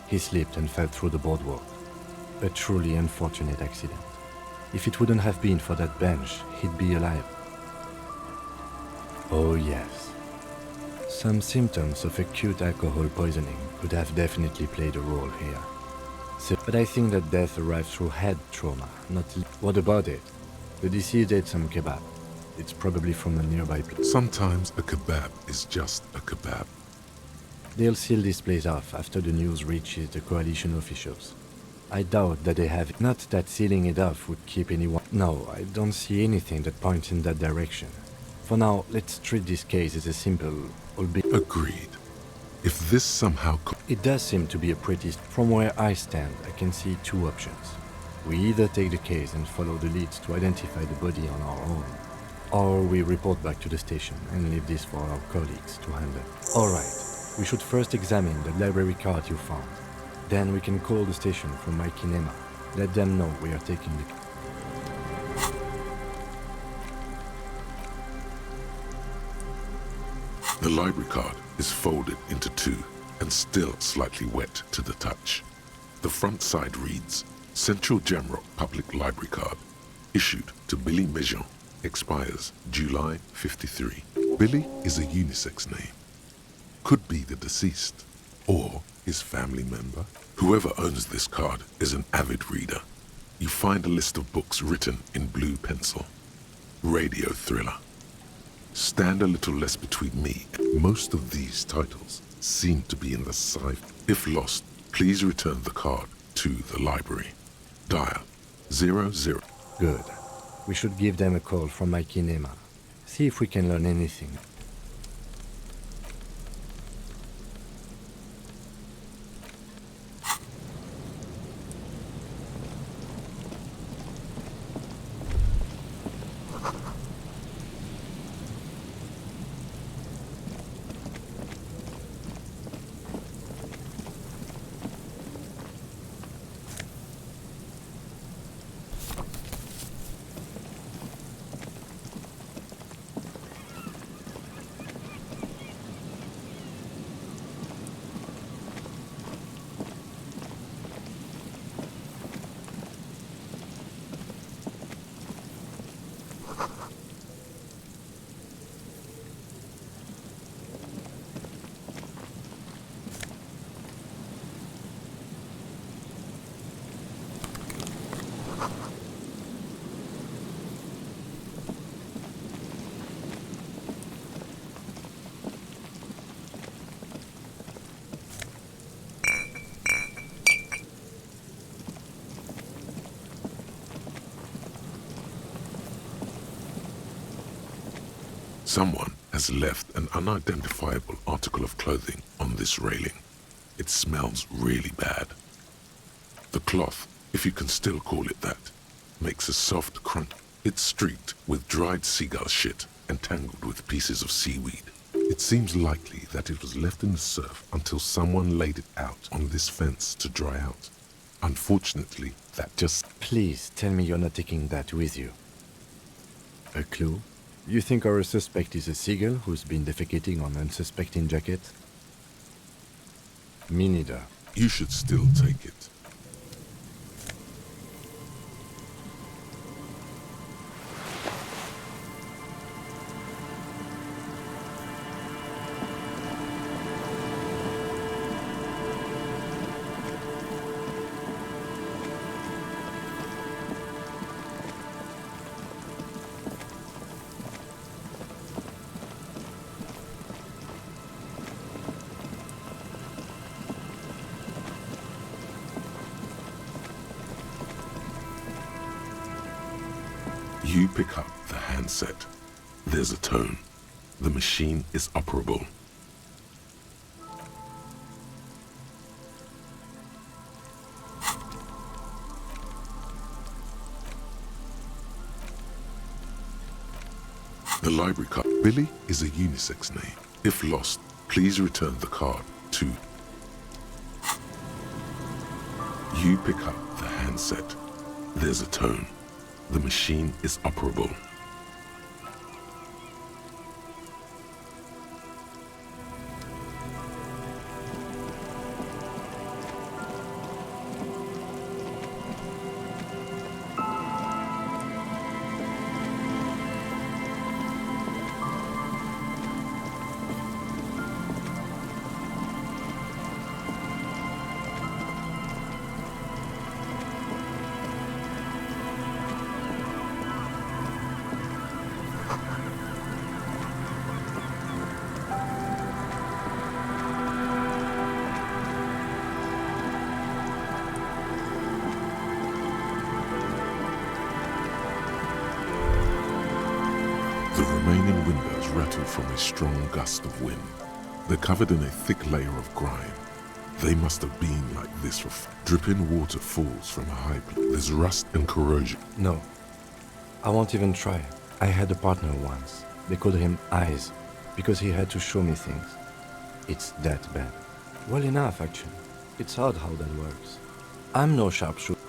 He slipped and fell through the boardwalk. A truly unfortunate accident. If it wouldn't have been for that bench, he'd be alive. Oh yes. Some symptoms of acute alcohol poisoning could have definitely played a role here. But I think that death arrived through head trauma, not... What about it? The deceased ate some kebab. It's probably from a nearby place. Sometimes a kebab is just a kebab. They'll seal this place off after the news reaches the coalition officials. I doubt that they have it. Not that sealing it off would keep anyone... No, I don't see anything that points in that direction. For now, let's treat this case as a simple, albeit... Agreed. If this somehow... It does seem to be a pretty... From where I stand, I can see two options. We either take the case and follow the leads to identify the body on our own, or we report back to the station and leave this for our colleagues to handle. Alright, we should first examine the library card you found. Then we can call the station from my kinema. Let them know we are taking the... The library card is folded into two and still slightly wet to the touch. The front side reads, Central Jamrock Public Library Card, issued to Billy Mejean, expires July 53. Billy is a unisex name. Could be the deceased, or his family member. Whoever owns this card is an avid reader. You find a list of books written in blue pencil. Radio thriller. Stand a little less between me. Most of these titles seem to be in the sci-fi. If lost, please return the card to the library. Dial 00. Good. We should give them a call from my kinema. See if we can learn anything. Someone has left an unidentifiable article of clothing on this railing. It smells really bad. The cloth, if you can still call it that, makes a soft crunch. It's streaked with dried seagull shit and tangled with pieces of seaweed. It seems likely that it was left in the surf until someone laid it out on this fence to dry out. Unfortunately, that just... Please tell me you're not taking that with you. A clue? You think our suspect is a seagull who's been defecating on unsuspecting jacket? Me neither. You should still take it. You pick up the handset. There's a tone. The machine is operable. The library card. Billy is a unisex name. If lost, please return the card to... You pick up the handset. There's a tone. The machine is operable. The remaining windows rattle from a strong gust of wind. They're covered in a thick layer of grime. They must have been like this for dripping water falls from a high place. There's rust and corrosion. No, I won't even try. I had a partner once. They called him Eyes, because he had to show me things. It's that bad. Well enough, actually. It's odd how that works. I'm no sharpshooter.